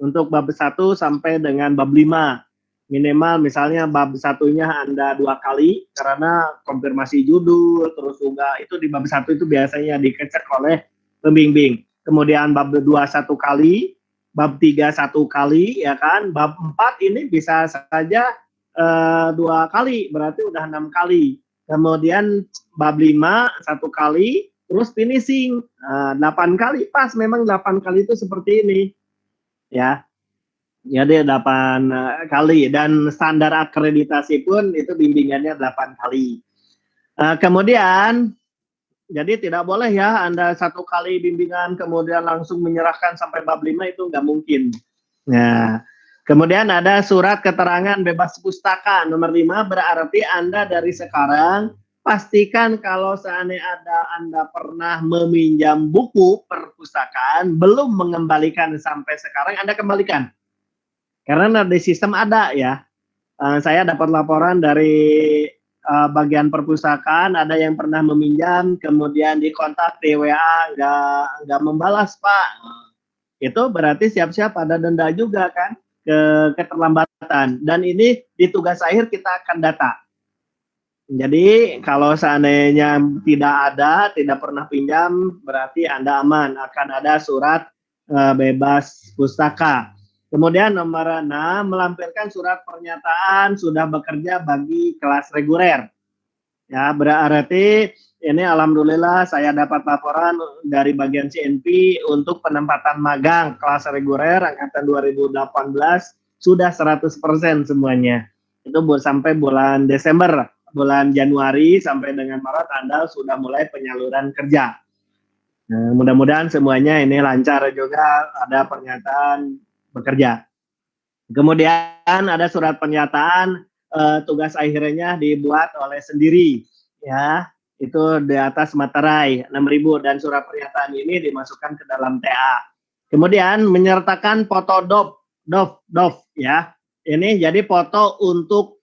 Untuk bab 1 sampai dengan bab 5. Minimal misalnya bab 1-nya Anda 2 kali, karena konfirmasi judul, terus juga itu di bab 1 itu biasanya dicek oleh pembimbing. Kemudian bab 2 1 kali, bab 3 1 kali, ya kan. Bab 4 ini bisa saja 2 kali, berarti udah 6 kali. Kemudian bab 5 1 kali, terus finishing 8 kali. Pas memang 8 kali itu seperti ini. Ya. Jadi 8 kali, dan standar akreditasi pun itu bimbingannya 8 kali. Kemudian jadi tidak boleh ya Anda 1 kali bimbingan kemudian langsung menyerahkan sampai bab 5, itu nggak mungkin. Nah, kemudian ada surat keterangan bebas pustaka nomor 5, berarti Anda dari sekarang pastikan kalau seandainya Anda pernah meminjam buku perpustakaan belum mengembalikan sampai sekarang, Anda kembalikan. Karena di sistem ada ya. Saya dapat laporan dari bagian perpustakaan, ada yang pernah meminjam, kemudian dikontak di WA nggak membalas Pak. Itu berarti siap-siap ada denda juga kan, keterlambatan. Dan ini di tugas akhir kita akan data. Jadi kalau seandainya tidak pernah pinjam, berarti Anda aman, akan ada surat bebas pustaka. Kemudian nomor 6, melampirkan surat pernyataan sudah bekerja bagi kelas reguler. Ya, berarti ini alhamdulillah saya dapat laporan dari bagian CNP untuk penempatan magang kelas reguler angkatan 2018 sudah 100% semuanya. Itu sampai bulan Desember, bulan Januari sampai dengan Maret Anda sudah mulai penyaluran kerja. Nah, mudah-mudahan semuanya ini lancar juga, ada pernyataan bekerja. Kemudian ada surat pernyataan tugas akhirnya dibuat oleh sendiri, ya, itu di atas materai 6.000, dan surat pernyataan ini dimasukkan ke dalam TA. Kemudian menyertakan foto DOF ya. Ini jadi foto untuk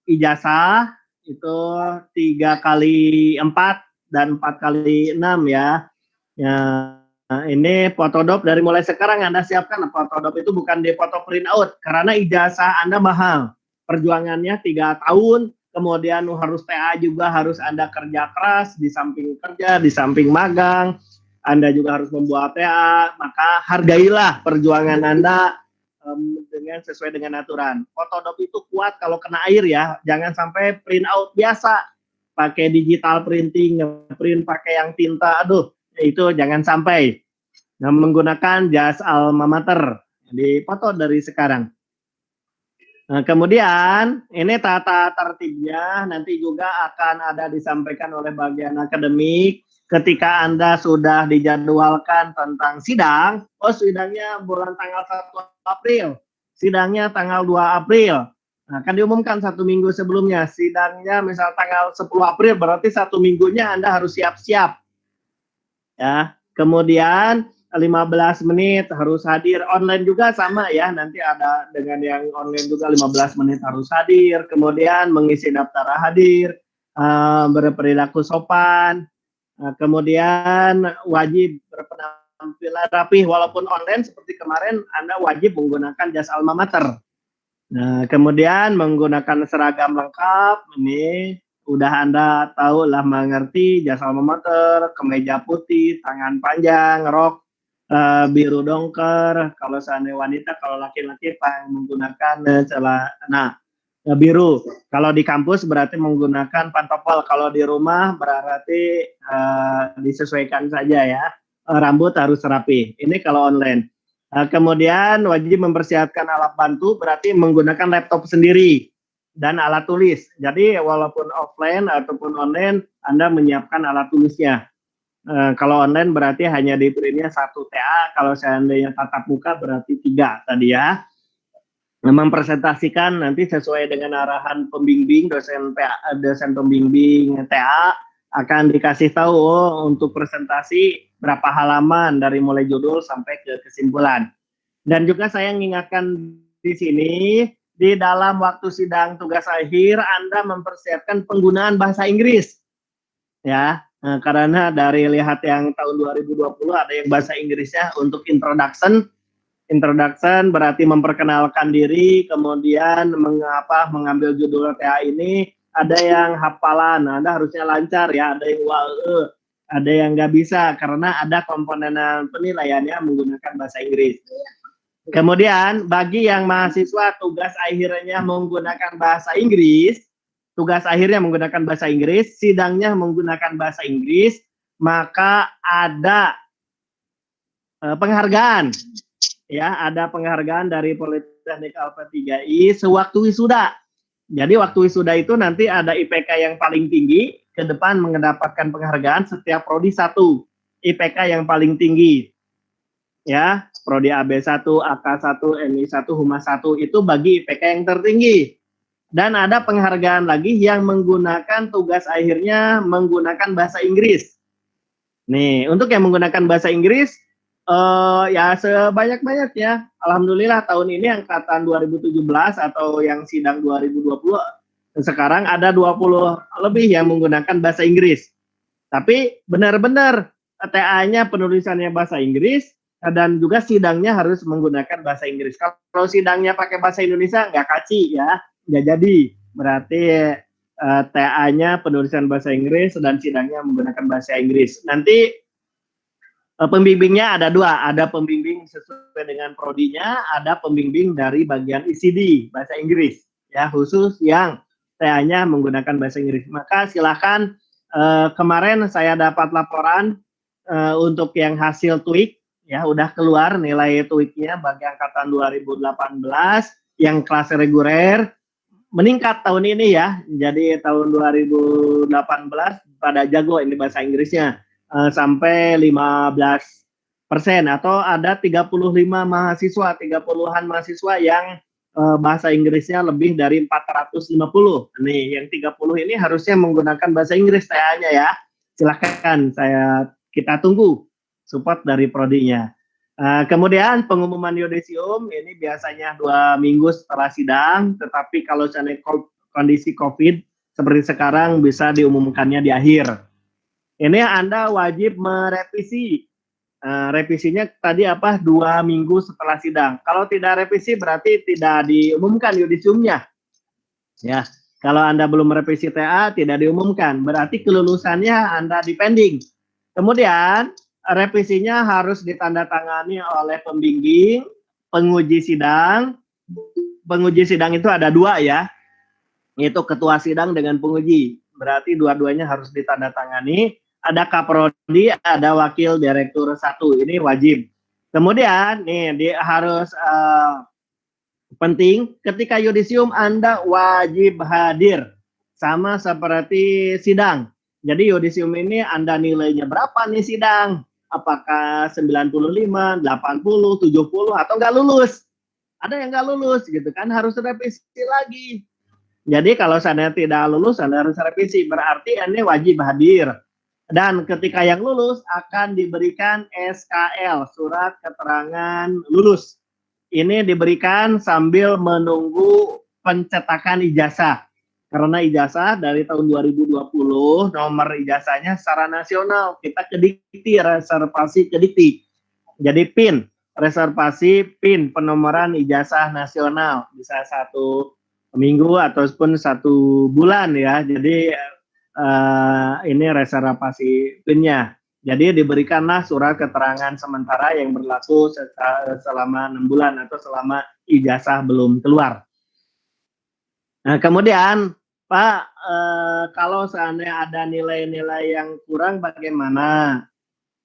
ijazah itu 3 kali 4 dan 4 kali 6 ya. Ya, Ini fotodop dari mulai sekarang Anda siapkan. Fotodop itu bukan di foto print out karena ijazah Anda mahal. Perjuangannya 3 tahun, kemudian harus TA juga, harus Anda kerja keras di samping kerja, di samping magang. Anda juga harus membuat TA, maka hargailah perjuangan Anda dengan sesuai dengan aturan. Fotodop itu kuat kalau kena air ya, jangan sampai print out biasa pakai digital printing, print pakai yang tinta, aduh itu jangan sampai. Nah, menggunakan jas alma mater di foto dari sekarang. Nah, kemudian ini tata tertibnya nanti juga akan ada disampaikan oleh bagian akademik ketika Anda sudah dijadwalkan tentang sidang. Oh, sidangnya bulan tanggal 1 April, sidangnya tanggal 2 April. Nah, kan diumumkan 1 minggu sebelumnya, sidangnya misal tanggal 10 April, berarti 1 minggunya Anda harus siap-siap. Ya, kemudian 15 menit harus hadir, online juga sama ya, nanti ada dengan yang online juga 15 menit harus hadir, kemudian mengisi daftar hadir, berperilaku sopan, kemudian wajib berpenampilan rapi, walaupun online seperti kemarin Anda wajib menggunakan jas alma mater. Nah, kemudian menggunakan seragam lengkap, ini udah Anda tahu lah, mengerti jas alma mater, kemeja putih, tangan panjang, rok biru dongker, kalau seandainya wanita, kalau laki-laki menggunakan celana biru. Kalau di kampus berarti menggunakan pantofel, kalau di rumah berarti disesuaikan saja ya, rambut harus rapi. Ini kalau online. Kemudian wajib mempersiapkan alat bantu, berarti menggunakan laptop sendiri dan alat tulis. Jadi walaupun offline ataupun online, Anda menyiapkan alat tulisnya. Kalau online berarti hanya diberinya 1 TA, kalau seandainya tatap muka berarti 3 tadi ya. Mempresentasikan nanti sesuai dengan arahan pembimbing, dosen pembimbing TA akan dikasih tahu untuk presentasi berapa halaman dari mulai judul sampai ke kesimpulan. Dan juga saya mengingatkan di sini, di dalam waktu sidang tugas akhir Anda mempersiapkan penggunaan bahasa Inggris. Ya, karena dari lihat yang tahun 2020 ada yang bahasa Inggrisnya untuk introduction berarti memperkenalkan diri, kemudian mengambil judul TA ini, ada yang hafalan, Anda harusnya lancar ya, ada yang ada yang nggak bisa karena ada komponen penilaiannya menggunakan bahasa Inggris. Kemudian bagi yang mahasiswa tugas akhirnya menggunakan bahasa Inggris, sidangnya menggunakan bahasa Inggris, maka ada penghargaan. Ya, ada penghargaan dari Politeknik Alpha 3I sewaktu wisuda. Jadi waktu wisuda itu nanti ada IPK yang paling tinggi, ke depan mendapatkan penghargaan setiap prodi 1, IPK yang paling tinggi. Ya, prodi AB1, AK1, MI1, Humas 1 itu bagi IPK yang tertinggi. Dan ada penghargaan lagi yang menggunakan tugas akhirnya menggunakan bahasa Inggris. Nih, untuk yang menggunakan bahasa Inggris, ya sebanyak-banyaknya. Alhamdulillah tahun ini angkatan 2017 atau yang sidang 2020 sekarang ada 20 lebih yang menggunakan bahasa Inggris. Tapi benar-benar TA-nya penulisannya bahasa Inggris dan juga sidangnya harus menggunakan bahasa Inggris. Kalau sidangnya pakai bahasa Indonesia nggak kaci ya, nggak jadi. Berarti TA-nya penulisan bahasa Inggris dan sidangnya menggunakan bahasa Inggris. Nanti pembimbingnya ada 2, ada pembimbing sesuai dengan prodinya, ada pembimbing dari bagian ECD bahasa Inggris ya, khusus yang TA-nya menggunakan bahasa Inggris. Maka silahkan, kemarin saya dapat laporan untuk yang hasil TOEIC ya, udah keluar nilai TOEIC-nya bagi angkatan 2018 yang kelas reguler meningkat tahun ini ya, jadi tahun 2018 pada jago ini bahasa Inggrisnya. Sampai 15% atau ada 35 mahasiswa, 30-an mahasiswa yang bahasa Inggrisnya lebih dari 450. Nih, yang 30 ini harusnya menggunakan bahasa Inggris TA-nya ya. Silahkan, kita tunggu support dari prodinya. Kemudian pengumuman yudisium ini biasanya 2 minggu setelah sidang, tetapi kalau kondisi COVID seperti sekarang bisa diumumkannya di akhir. Ini Anda wajib merevisi Revisinya tadi apa? 2 minggu setelah sidang. Kalau tidak revisi berarti tidak diumumkan yudisiumnya. Ya, kalau Anda belum revisi TA tidak diumumkan, berarti kelulusannya Anda dipending. Kemudian revisinya harus ditandatangani oleh pembimbing, penguji sidang. Penguji sidang itu ada 2 ya, yaitu ketua sidang dengan penguji. Berarti dua-duanya harus ditandatangani. Ada kaprodi, ada wakil direktur 1. Ini wajib. Kemudian nih harus penting, ketika yudisium Anda wajib hadir, sama seperti sidang. Jadi yudisium ini Anda nilainya berapa nih sidang? Apakah 95, 80, 70, atau nggak lulus? Ada yang nggak lulus gitu kan, harus revisi lagi. Jadi kalau saya tidak lulus, Anda harus revisi, berarti Anda wajib hadir. Dan ketika yang lulus akan diberikan SKL, surat keterangan lulus. Ini diberikan sambil menunggu pencetakan ijazah. Karena ijazah dari tahun 2020, nomor ijazahnya secara nasional. Kita ke Dikti, reservasi ke Dikti. Jadi PIN, reservasi PIN, penomoran ijazah nasional. Bisa 1 minggu ataupun 1 bulan ya. Jadi ini reservasi PIN-nya. Jadi diberikanlah surat keterangan sementara yang berlaku selama 6 bulan atau selama ijazah belum keluar. Nah, kemudian Pak, kalau seandainya ada nilai-nilai yang kurang bagaimana?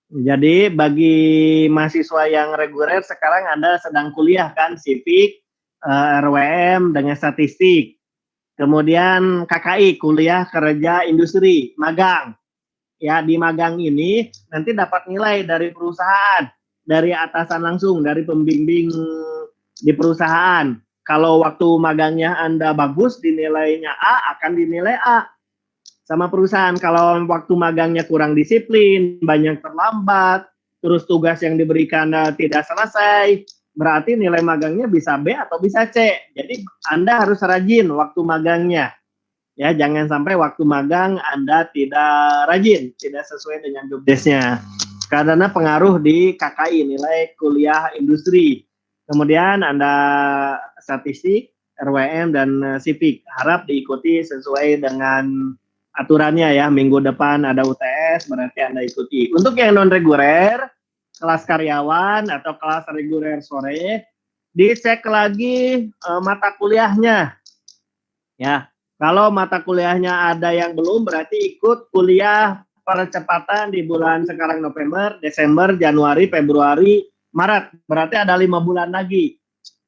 Jadi bagi mahasiswa yang reguler sekarang Anda sedang kuliah kan, Sipik, RWM dengan statistik. Kemudian KKI, kuliah kerja industri, magang. Ya, di magang ini nanti dapat nilai dari perusahaan, dari atasan langsung, dari pembimbing di perusahaan. Kalau waktu magangnya Anda bagus, dinilainya A, akan dinilai A sama perusahaan. Kalau waktu magangnya kurang disiplin, banyak terlambat, terus tugas yang diberikan tidak selesai, berarti nilai magangnya bisa B atau bisa C. Jadi Anda harus rajin waktu magangnya. Ya, jangan sampai waktu magang Anda tidak rajin, tidak sesuai dengan job desk-nya. Karena pengaruh di KKI, nilai kuliah industri. Kemudian Anda statistik, RWM, dan Sipik. Harap diikuti sesuai dengan aturannya ya. Minggu depan ada UTS, berarti Anda ikuti. Untuk yang non-reguler, kelas karyawan atau kelas reguler sore, dicek lagi mata kuliahnya. Ya. Kalau mata kuliahnya ada yang belum, berarti ikut kuliah percepatan di bulan sekarang November, Desember, Januari, Februari, Maret. Berarti ada 5 bulan lagi.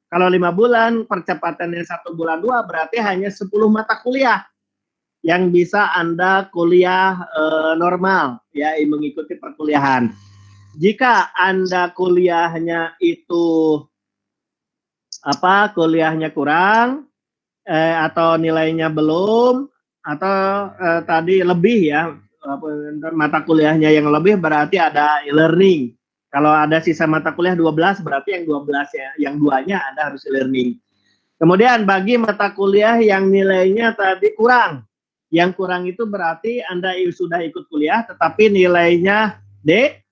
Kalau 5 bulan, percepatannya 1 bulan 2, berarti hanya 10 mata kuliah yang bisa Anda kuliah normal, ya, mengikuti perkuliahan. Jika Anda kuliahnya itu kuliahnya kurang, atau nilainya belum, atau tadi lebih ya, mata kuliahnya yang lebih, berarti ada e-learning. Kalau ada sisa mata kuliah 12, berarti yang 12 ya, yang 2-nya Anda harus e-learning. Kemudian bagi mata kuliah yang nilainya tadi kurang, yang kurang itu berarti Anda sudah ikut kuliah tetapi nilainya D,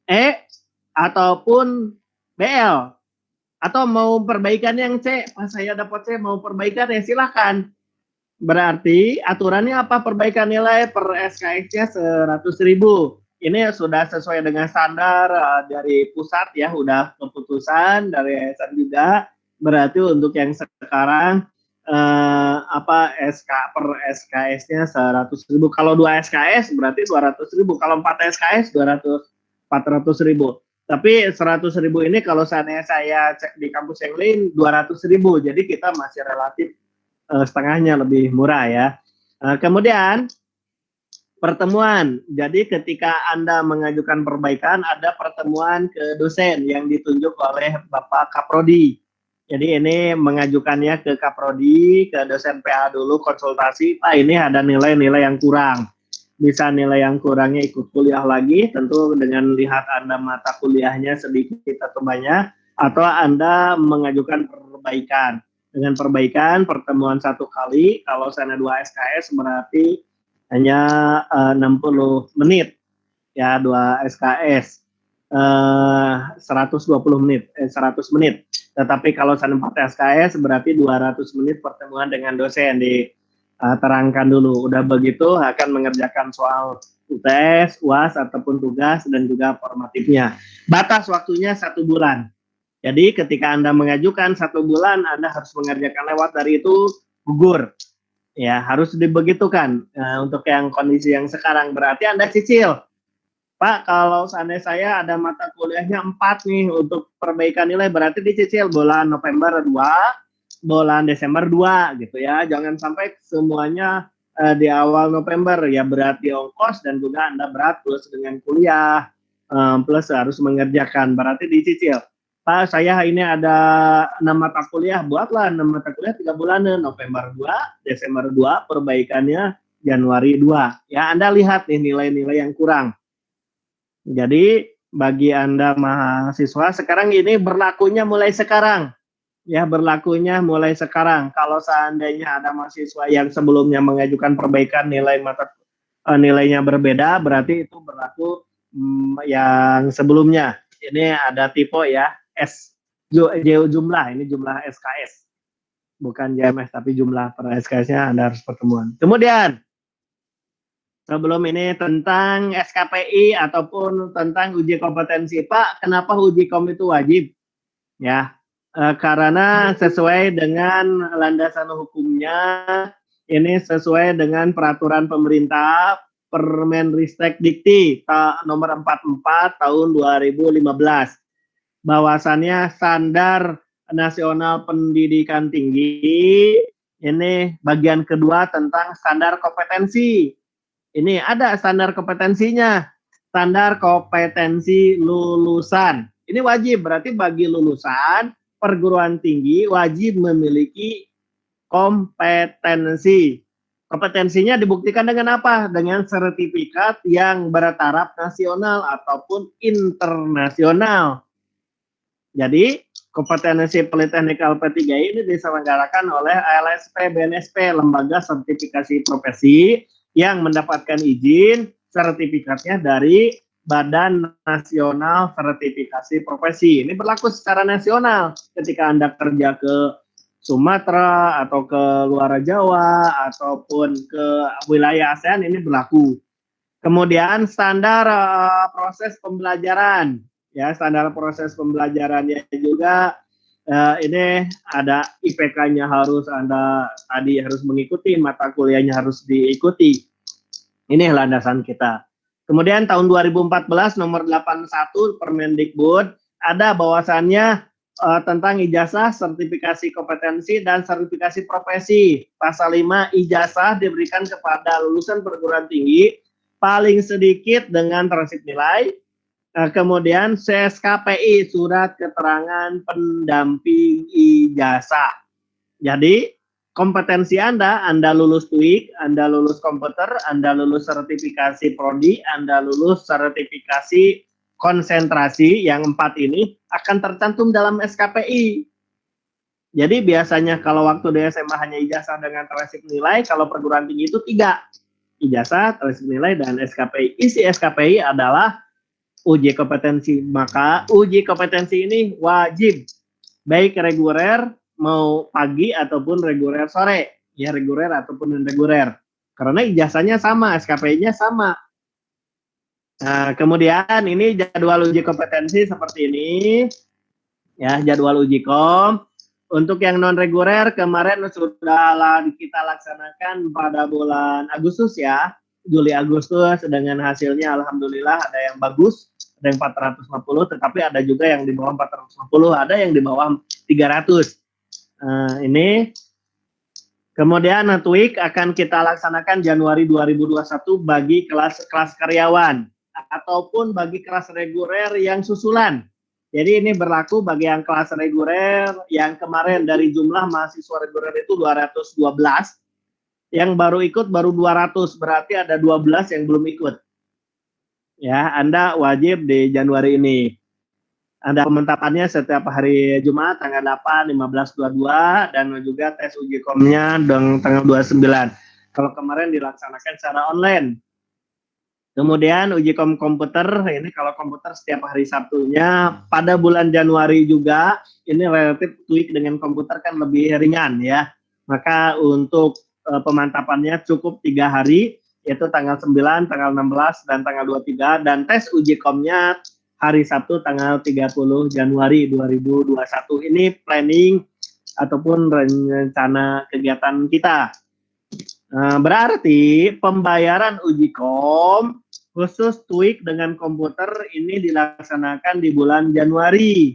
E, ataupun BL. Atau mau perbaikan yang C, pas saya dapat C mau perbaikan ya silahkan. Berarti aturannya apa, perbaikan nilai per SKS-nya 100.000. Ini sudah sesuai dengan standar dari pusat ya, udah keputusan dari yayasan juga. Berarti untuk yang sekarang per SKS-nya 100.000. Kalau 2 SKS berarti 200.000. Kalau 4 SKS 400.000. Tapi 100.000 ini kalau saya cek di kampus yang lain 200.000, jadi kita masih relatif setengahnya lebih murah ya. Kemudian pertemuan, jadi ketika Anda mengajukan perbaikan ada pertemuan ke dosen yang ditunjuk oleh Bapak Kaprodi. Jadi ini mengajukannya ke Kaprodi, ke dosen PA dulu konsultasi, Pak ini ada nilai-nilai yang kurang. Bisa nilai yang kurangnya ikut kuliah lagi, tentu dengan lihat Anda mata kuliahnya sedikit atau banyak, atau Anda mengajukan perbaikan. Dengan perbaikan, pertemuan 1 kali, kalau sana 2 SKS berarti hanya 60 menit, ya 2 SKS. 120 menit, 100 menit. Tetapi kalau SAN 4 SKS berarti 200 menit pertemuan dengan dosen diterangkan dulu. Udah begitu akan mengerjakan soal UTS, UAS ataupun tugas dan juga formatifnya. Batas waktunya 1 bulan. Jadi ketika Anda mengajukan 1 bulan, Anda harus mengerjakan lewat dari itu gugur. Ya, harus dibegitukan. Untuk yang kondisi yang sekarang berarti Anda cicil. Pak, kalau seandainya saya ada mata kuliahnya 4 nih untuk perbaikan nilai, berarti dicicil bulan November 2, bulan Desember 2 gitu ya. Jangan sampai semuanya di awal November, ya berat di ongkos dan juga Anda berat plus dengan kuliah, plus harus mengerjakan, berarti dicicil. Pak, saya ini ada 6 mata kuliah, buatlah 6 mata kuliah 3 bulan, November 2, Desember 2, perbaikannya Januari 2. Ya, Anda lihat nih nilai-nilai yang kurang. Jadi bagi Anda mahasiswa sekarang ini berlakunya mulai sekarang. Ya, berlakunya mulai sekarang. Kalau seandainya ada mahasiswa yang sebelumnya mengajukan perbaikan nilainya berbeda, berarti itu berlaku yang sebelumnya. Ini ada tipe ya, jumlah, ini jumlah SKS. Bukan JMS tapi jumlah per SKS-nya Anda harus pertemuan. Kemudian sebelum ini tentang SKPI ataupun tentang uji kompetensi. Pak, kenapa uji kom itu wajib? Ya, karena sesuai dengan landasan hukumnya, ini sesuai dengan peraturan pemerintah Permenristek Dikti nomor 44 tahun 2015. Bahwasannya standar nasional pendidikan tinggi, ini bagian kedua tentang standar kompetensi. Ini ada standar kompetensinya, standar kompetensi lulusan. Ini wajib, berarti bagi lulusan perguruan tinggi wajib memiliki kompetensi. Kompetensinya dibuktikan dengan apa? Dengan sertifikat yang bertaraf nasional ataupun internasional. Jadi, kompetensi Politeknik LP3 ini diselenggarakan oleh LSP BNSP, Lembaga Sertifikasi Profesi, yang mendapatkan izin sertifikatnya dari Badan Nasional Sertifikasi Profesi. Ini berlaku secara nasional. Ketika Anda kerja ke Sumatera atau ke luar Jawa ataupun ke wilayah ASEAN, ini berlaku. Kemudian standar proses pembelajaran. Ya, standar proses pembelajarannya juga ini ada IPK-nya harus Anda tadi harus mengikuti, mata kuliahnya harus diikuti. Ini landasan kita. Kemudian tahun 2014 nomor 81 Permendikbud ada bahwasannya tentang ijazah, sertifikasi kompetensi dan sertifikasi profesi. Pasal 5, ijazah diberikan kepada lulusan perguruan tinggi paling sedikit dengan transkrip nilai. Kemudian SKPI, surat keterangan pendamping ijazah. Jadi kompetensi Anda lulus TOEIC, Anda lulus komputer, Anda lulus sertifikasi prodi, Anda lulus sertifikasi konsentrasi, yang 4 ini akan tercantum dalam SKPI. Jadi biasanya kalau waktu di SMA hanya ijazah dengan transkrip nilai, kalau perguruan tinggi itu 3. Ijazah, transkrip nilai, dan SKPI. Isi SKPI adalah uji kompetensi. Maka uji kompetensi ini wajib, baik reguler mau pagi ataupun reguler sore, ya reguler ataupun non-reguler. Karena ijazahnya sama, SKPI-nya sama. Nah, kemudian ini jadwal uji kompetensi seperti ini. Ya, jadwal uji kom. Untuk yang non-reguler kemarin sudah kita laksanakan pada bulan Agustus ya. Juli Agustus, dengan hasilnya alhamdulillah ada yang bagus, ada yang 450, tetapi ada juga yang di bawah 450, ada yang di bawah 300. Ini kemudian TOEIC akan kita laksanakan Januari 2021 bagi kelas karyawan ataupun bagi kelas reguler yang susulan. Jadi ini berlaku bagi yang kelas reguler yang kemarin dari jumlah mahasiswa reguler itu 212, yang baru ikut baru 200, berarti ada 12 yang belum ikut. Ya, Anda wajib di Januari ini. Ada pementapannya setiap hari Jumat tanggal 8, 15, 22 dan juga tes uji komnya tanggal 29. Kalau kemarin dilaksanakan secara online. Kemudian uji komputer, ini kalau komputer setiap hari Sabtunya, pada bulan Januari juga, ini relatif TOEIC dengan komputer kan lebih ringan ya. Maka untuk pemantapannya cukup 3 hari, yaitu tanggal 9, tanggal 16, dan tanggal 23, dan tes uji komnya hari Sabtu tanggal 30 Januari 2021. Ini planning ataupun rencana kegiatan kita. Berarti pembayaran uji kom khusus TOEIC dengan komputer ini dilaksanakan di bulan Januari.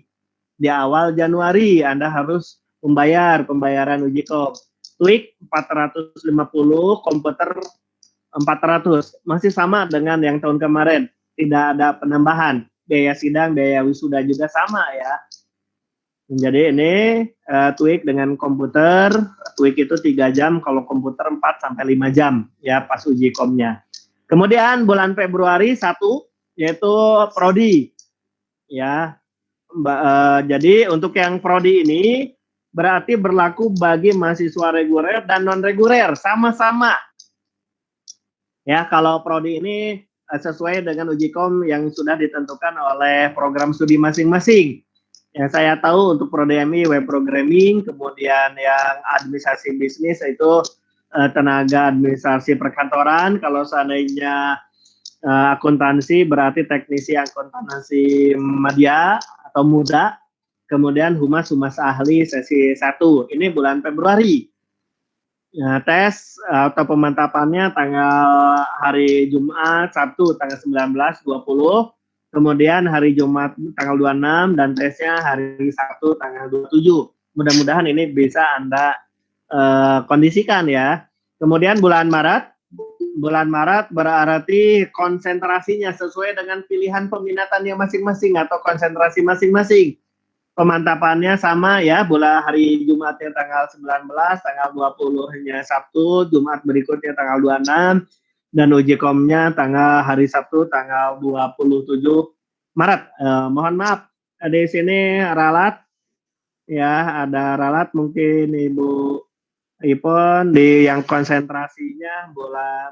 Di awal Januari Anda harus membayar pembayaran uji kom. TOEIC 450, komputer 400. Masih sama dengan yang tahun kemarin. Tidak ada penambahan. Biaya sidang, biaya wisuda juga sama ya. Jadi ini TOEIC dengan komputer, TOEIC itu 3 jam, kalau komputer 4 sampai 5 jam ya pas uji komnya. Kemudian bulan Februari 1 yaitu prodi. Ya. Jadi untuk yang prodi ini berarti berlaku bagi mahasiswa reguler dan non reguler sama-sama. Ya, kalau prodi ini sesuai dengan uji kom yang sudah ditentukan oleh program studi masing-masing. Yang saya tahu untuk prodi MI web programming, kemudian yang administrasi bisnis itu tenaga administrasi perkantoran, kalau seandainya akuntansi berarti teknisi akuntansi media atau muda, kemudian humas ahli sesi 1, ini bulan Februari. Tes atau pemantapannya tanggal hari Jumat, Sabtu tanggal 19, 20, kemudian hari Jumat tanggal 26, dan tesnya hari Sabtu tanggal 27. Mudah-mudahan ini bisa Anda kondisikan ya. Kemudian bulan Maret berarti konsentrasinya sesuai dengan pilihan peminatannya masing-masing atau konsentrasi masing-masing. Pemantapannya sama ya, bulan hari Jumatnya tanggal 19, tanggal 20-nya Sabtu, Jumat berikutnya tanggal 26, dan uji komnya tanggal hari Sabtu tanggal 27 Maret. Mohon maaf, di sini ralat ya, ada ralat mungkin Ibu Ipon di yang konsentrasinya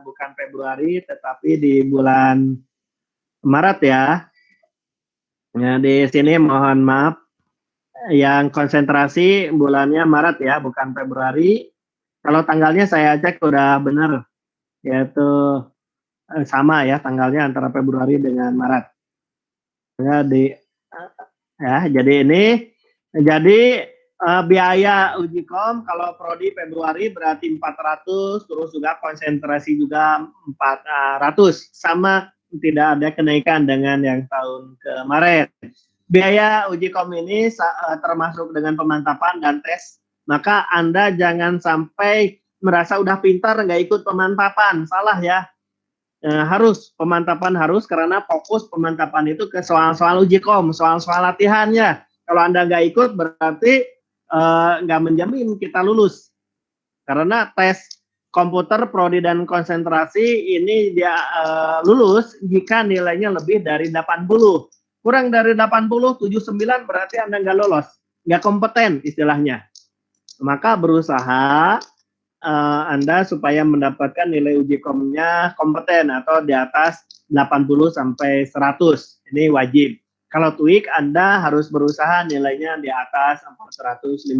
bukan Februari tetapi di bulan Maret ya. Ya, di sini mohon maaf, yang konsentrasi bulannya Maret ya, bukan Februari. Kalau tanggalnya saya cek udah benar, yaitu sama ya tanggalnya antara Februari dengan Maret. Jadi biaya uji kom kalau prodi Februari berarti 400, terus juga konsentrasi juga 400, sama, tidak ada kenaikan dengan yang tahun kemarin. Biaya uji kom ini termasuk dengan pemantapan dan tes, maka Anda jangan sampai merasa udah pintar nggak ikut pemantapan, salah ya. Harus, pemantapan harus, karena fokus pemantapan itu ke soal-soal uji kom, soal-soal latihannya. Kalau Anda nggak ikut berarti nggak menjamin kita lulus. Karena tes komputer, prodi, dan konsentrasi ini dia lulus jika nilainya lebih dari 80. Kurang dari 80, 79 berarti Anda nggak lolos, nggak kompeten istilahnya. Maka berusaha Anda supaya mendapatkan nilai uji komnya kompeten atau di atas 80 sampai 100. Ini wajib. Kalau TOEIC Anda harus berusaha nilainya di atas 450.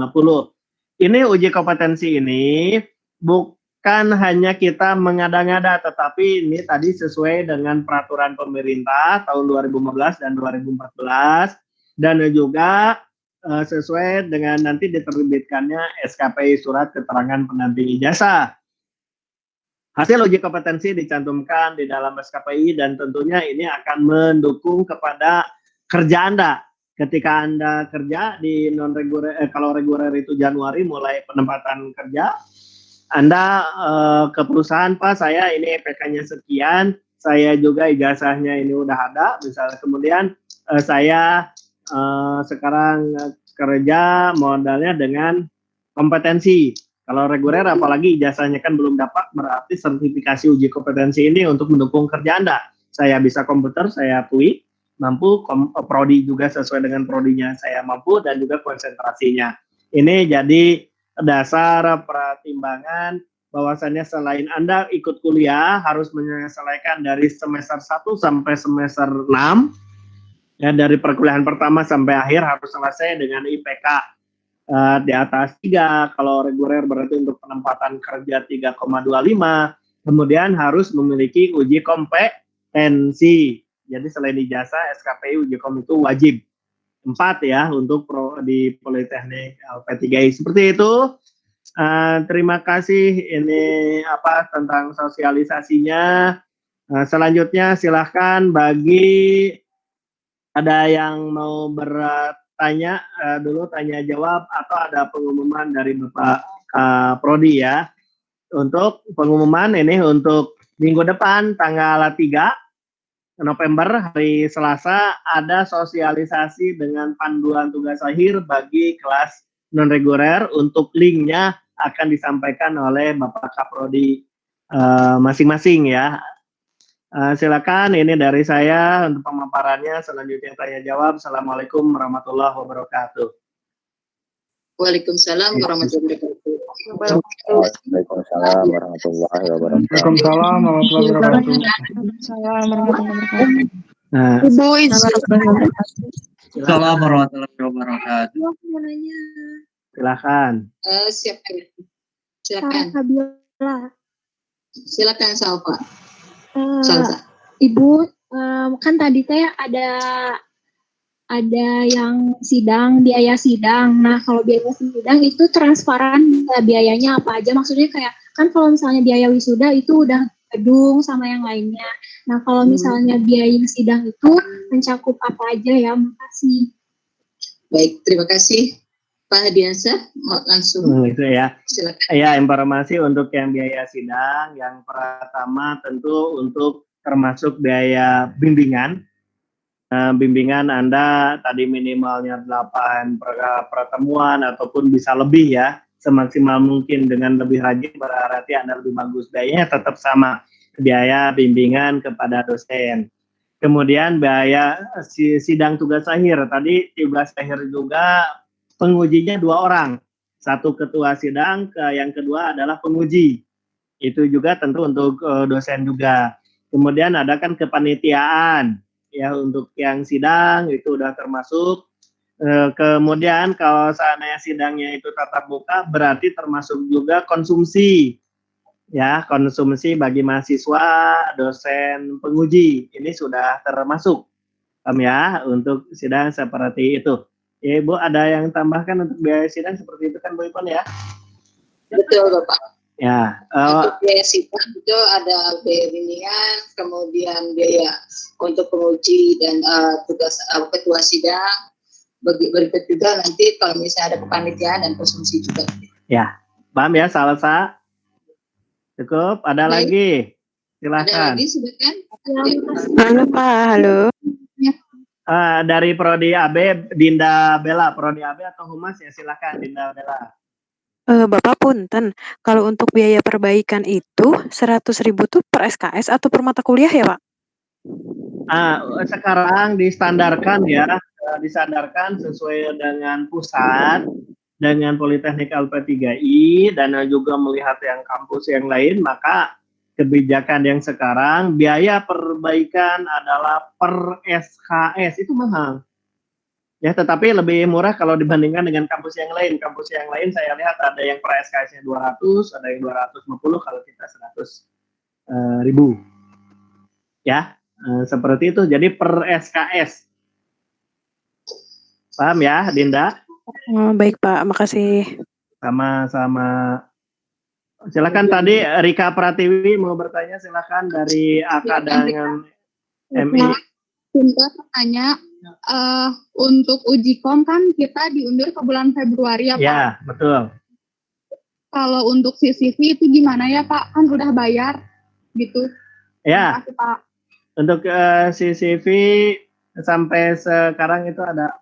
Ini uji kompetensi ini bukan hanya kita mengada-ngada, tetapi ini tadi sesuai dengan peraturan pemerintah tahun 2015 dan 2014, dan juga sesuai dengan nanti diterbitkannya SKPI, surat keterangan pendamping ijazah. Hasil uji kompetensi dicantumkan di dalam SKPI dan tentunya ini akan mendukung kepada kerja Anda. Ketika Anda kerja di non reguler, kalau reguler itu Januari mulai penempatan kerja, Anda ke perusahaan, Pak, saya ini PK-nya sekian, saya juga ijazahnya ini udah ada, misalnya, kemudian saya sekarang kerja modalnya dengan kompetensi. Kalau reguler apalagi ijazahnya kan belum dapat, berarti sertifikasi uji kompetensi ini untuk mendukung kerja Anda. Saya bisa komputer, saya TOEIC, mampu, prodi juga sesuai dengan prodinya saya mampu, dan juga konsentrasinya. Ini jadi dasar pertimbangan bahwasannya selain Anda ikut kuliah harus menyelesaikan dari semester 1 sampai semester 6, ya, dari perkuliahan pertama sampai akhir harus selesai dengan IPK di atas 3, kalau reguler berarti untuk penempatan kerja 3,25, kemudian harus memiliki uji kompetensi. Jadi selain ijazah, SKPI, uji kom itu wajib. 4 ya untuk di Politeknik LP3I. Seperti itu. Terima kasih ini tentang sosialisasinya. Selanjutnya silahkan bagi ada yang mau bertanya dulu, tanya jawab, atau ada pengumuman dari Bapak Prodi ya. Untuk pengumuman ini untuk minggu depan tanggal 3 November hari Selasa ada sosialisasi dengan panduan tugas akhir bagi kelas non-reguler. Untuk linknya akan disampaikan oleh Bapak Kaprodi masing-masing ya. Silakan, ini dari saya untuk pemaparannya. Selanjutnya tanya jawab. Assalamualaikum warahmatullahi wabarakatuh. Waalaikumsalam warahmatullahi wabarakatuh. Waalaikumsalam warahmatullahi wabarakatuh. Waalaikumsalam warahmatullahi wabarakatuh. Ibu izin. Assalamualaikum warahmatullahi wabarakatuh. Silakan. Siapa ya? Silakan. Kabila. Silakan Salva. Ibu, kan tadi teh ada yang sidang, biaya sidang. Nah, kalau biaya sidang itu transparan biayanya apa aja? Maksudnya kayak, kan kalau misalnya biaya wisuda itu udah gedung sama yang lainnya. Nah, kalau misalnya biaya sidang itu mencakup apa aja ya? Makasih. Baik, terima kasih. Pak Hadiansyah, mau langsung. Itu ya. Silakan. Ya, informasi untuk yang biaya sidang, yang pertama tentu untuk termasuk biaya bimbingan. Bimbingan Anda tadi minimalnya 8 pertemuan ataupun bisa lebih ya, semaksimal mungkin. Dengan lebih rajin berarti Anda lebih bagus. Biayanya tetap sama, biaya bimbingan kepada dosen. Kemudian biaya sidang tugas akhir, tadi tugas akhir juga pengujinya 2 orang, 1 ketua sidang, yang kedua adalah penguji. Itu juga tentu untuk dosen juga. Kemudian ada kan kepanitiaan, ya, untuk yang sidang itu udah termasuk. Kemudian kalau seandainya sidangnya itu tatap muka, berarti termasuk juga konsumsi, ya, konsumsi bagi mahasiswa, dosen, penguji. Ini sudah termasuk, ya, untuk sidang seperti itu. Ya, Ibu, ada yang tambahkan untuk biaya sidang seperti itu kan, Bu Ipon ya? Betul, Bapak. Ya. Untuk biaya sidang itu ada biaya bimbingan, kemudian biaya untuk penguji dan tugas ketua sidang. Berikut juga nanti kalau misalnya ada kepanitiaan dan konsumsi juga. Ya, paham ya, Salsa? Cukup? Ada Baik. lagi? Ada Silakan. lagi, silakan. Halo Pak, halo. Dari Prodi AB, Dinda Bella. Prodi AB atau Humas ya, silakan Dinda Bella. Bapak punten, kalau untuk biaya perbaikan itu 100.000 tuh per SKS atau per mata kuliah ya, Pak? Sekarang distandarkan ya, disandarkan sesuai dengan pusat, dengan Politeknik LP3I, dan juga melihat yang kampus yang lain, maka kebijakan yang sekarang biaya perbaikan adalah per SKS, itu mahal. Ya, tetapi lebih murah kalau dibandingkan dengan kampus yang lain. Kampus yang lain saya lihat ada yang per SKS-nya 200, ada yang 250, kalau kita 100.000. Ya, seperti itu. Jadi per SKS. Paham ya, Dinda? Oh, baik Pak, makasih. Sama-sama. Silakan tadi Rika Pratiwi mau bertanya, silakan dari AK dengan MI. Cinta bertanya, untuk uji kom kan kita diundur ke bulan Februari ya Pak? Ya, betul. Kalau untuk CCV itu gimana ya Pak? Kan udah bayar gitu. Ya, Terima kasih, Pak. untuk CCV sampai sekarang itu ada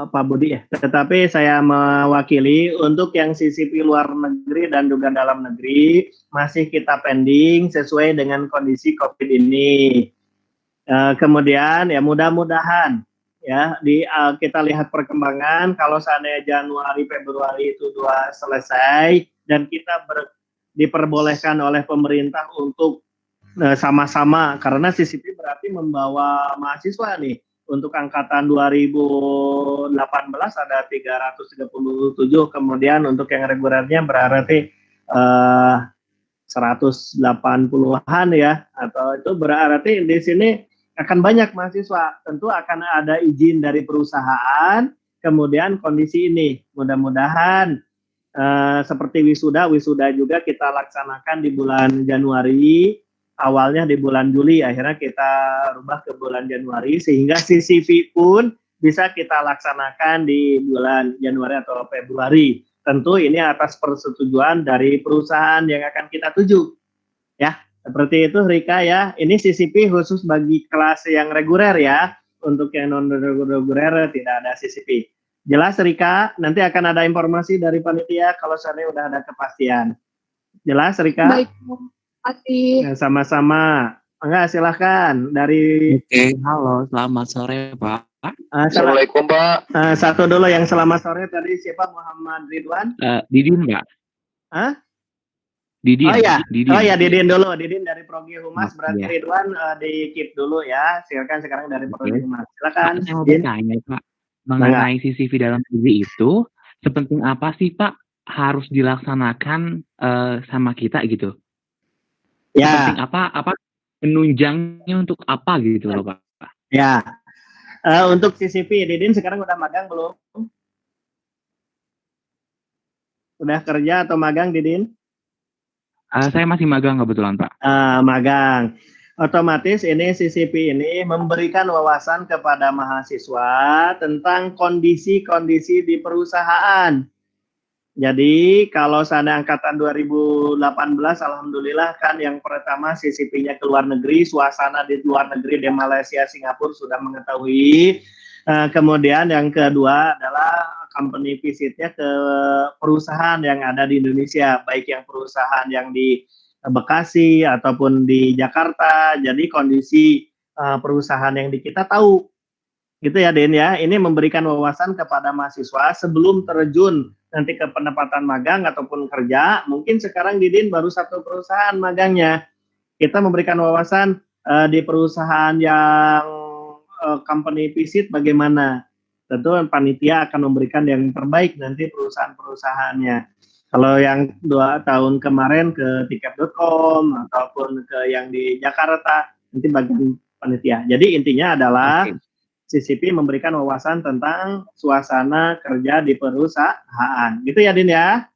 Pak Budi ya. Tetapi saya mewakili untuk yang CCV luar negeri dan juga dalam negeri masih kita pending sesuai dengan kondisi COVID ini. Kemudian ya mudah-mudahan ya kita lihat perkembangan. Kalau seandainya Januari Februari itu selesai dan kita diperbolehkan oleh pemerintah untuk sama-sama, karena CCP berarti membawa mahasiswa nih. Untuk angkatan 2018 ada 337, kemudian untuk yang regulernya berarti 180-an ya, atau itu berarti di sini akan banyak mahasiswa. Tentu akan ada izin dari perusahaan, kemudian kondisi ini mudah-mudahan seperti wisuda juga kita laksanakan di bulan Januari, awalnya di bulan Juli, akhirnya kita rubah ke bulan Januari, sehingga CCV pun bisa kita laksanakan di bulan Januari atau Februari. Tentu ini atas persetujuan dari perusahaan yang akan kita tuju. Ya, seperti itu Rika ya. Ini CCP khusus bagi kelas yang reguler ya. Untuk yang non-reguler tidak ada CCP. Jelas Rika, nanti akan ada informasi dari panitia kalau seandainya udah ada kepastian. Jelas Rika? Baik, terima kasih. Ya, sama-sama. Enggak, silahkan dari Oke, halo, selamat sore Pak. Assalamualaikum Pak. Satu dulu yang selamat sore tadi siapa? Muhammad Ridwan? Didin Pak. Hah? Didin. Oh ya, Didin. Didin dulu. Didin dari Progi Humas, berarti Ya. Ridwan di keep dulu ya. Silakan sekarang dari Progi Humas. Silakan. Pak, saya mau Din. bertanya Pak, mengenai CCV dalam negeri itu, sepenting apa sih Pak harus dilaksanakan sama kita gitu? Ya. Sepenting apa penunjangnya untuk apa gitu loh Pak? Ya. Untuk CCP, Didin sekarang udah magang belum? Udah kerja atau magang, Didin? Saya masih magang kebetulan Pak. Magang. Otomatis ini CCP ini memberikan wawasan kepada mahasiswa tentang kondisi-kondisi di perusahaan. Jadi kalau seandainya angkatan 2018, alhamdulillah kan yang pertama CCP-nya ke luar negeri, suasana di luar negeri di Malaysia, Singapura sudah mengetahui. Kemudian yang kedua adalah company visit-nya ke perusahaan yang ada di Indonesia, baik yang perusahaan yang di Bekasi ataupun di Jakarta. Jadi kondisi perusahaan yang di kita tahu. Gitu ya Den ya. Ini memberikan wawasan kepada mahasiswa sebelum terjun nanti ke penempatan magang ataupun kerja. Mungkin sekarang Didin baru satu perusahaan magangnya. Kita memberikan wawasan di perusahaan yang company visit bagaimana. Tentu panitia akan memberikan yang terbaik nanti perusahaan-perusahaannya. Kalau yang 2 tahun kemarin ke tiket.com ataupun ke yang di Jakarta, nanti bagian panitia. Jadi intinya adalah CCP memberikan wawasan tentang suasana kerja di perusahaan. Gitu ya, Din ya?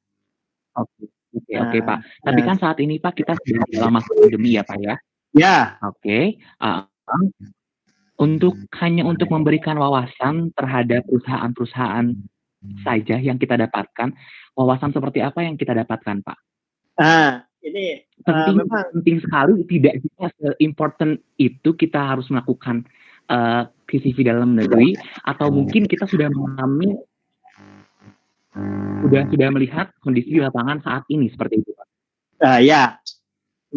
Oke, Pak. Tapi kan saat ini Pak kita sedang dalam masa pandemi ya, Pak ya? Ya. Oke. Hanya untuk memberikan wawasan terhadap perusahaan-perusahaan saja yang kita dapatkan, wawasan seperti apa yang kita dapatkan, Pak? Ini penting sekali, tidak se-important itu kita harus melakukan CCV dalam negeri, atau mungkin kita sudah mengalami, sudah melihat kondisi di lapangan saat ini seperti itu, Pak. Ya,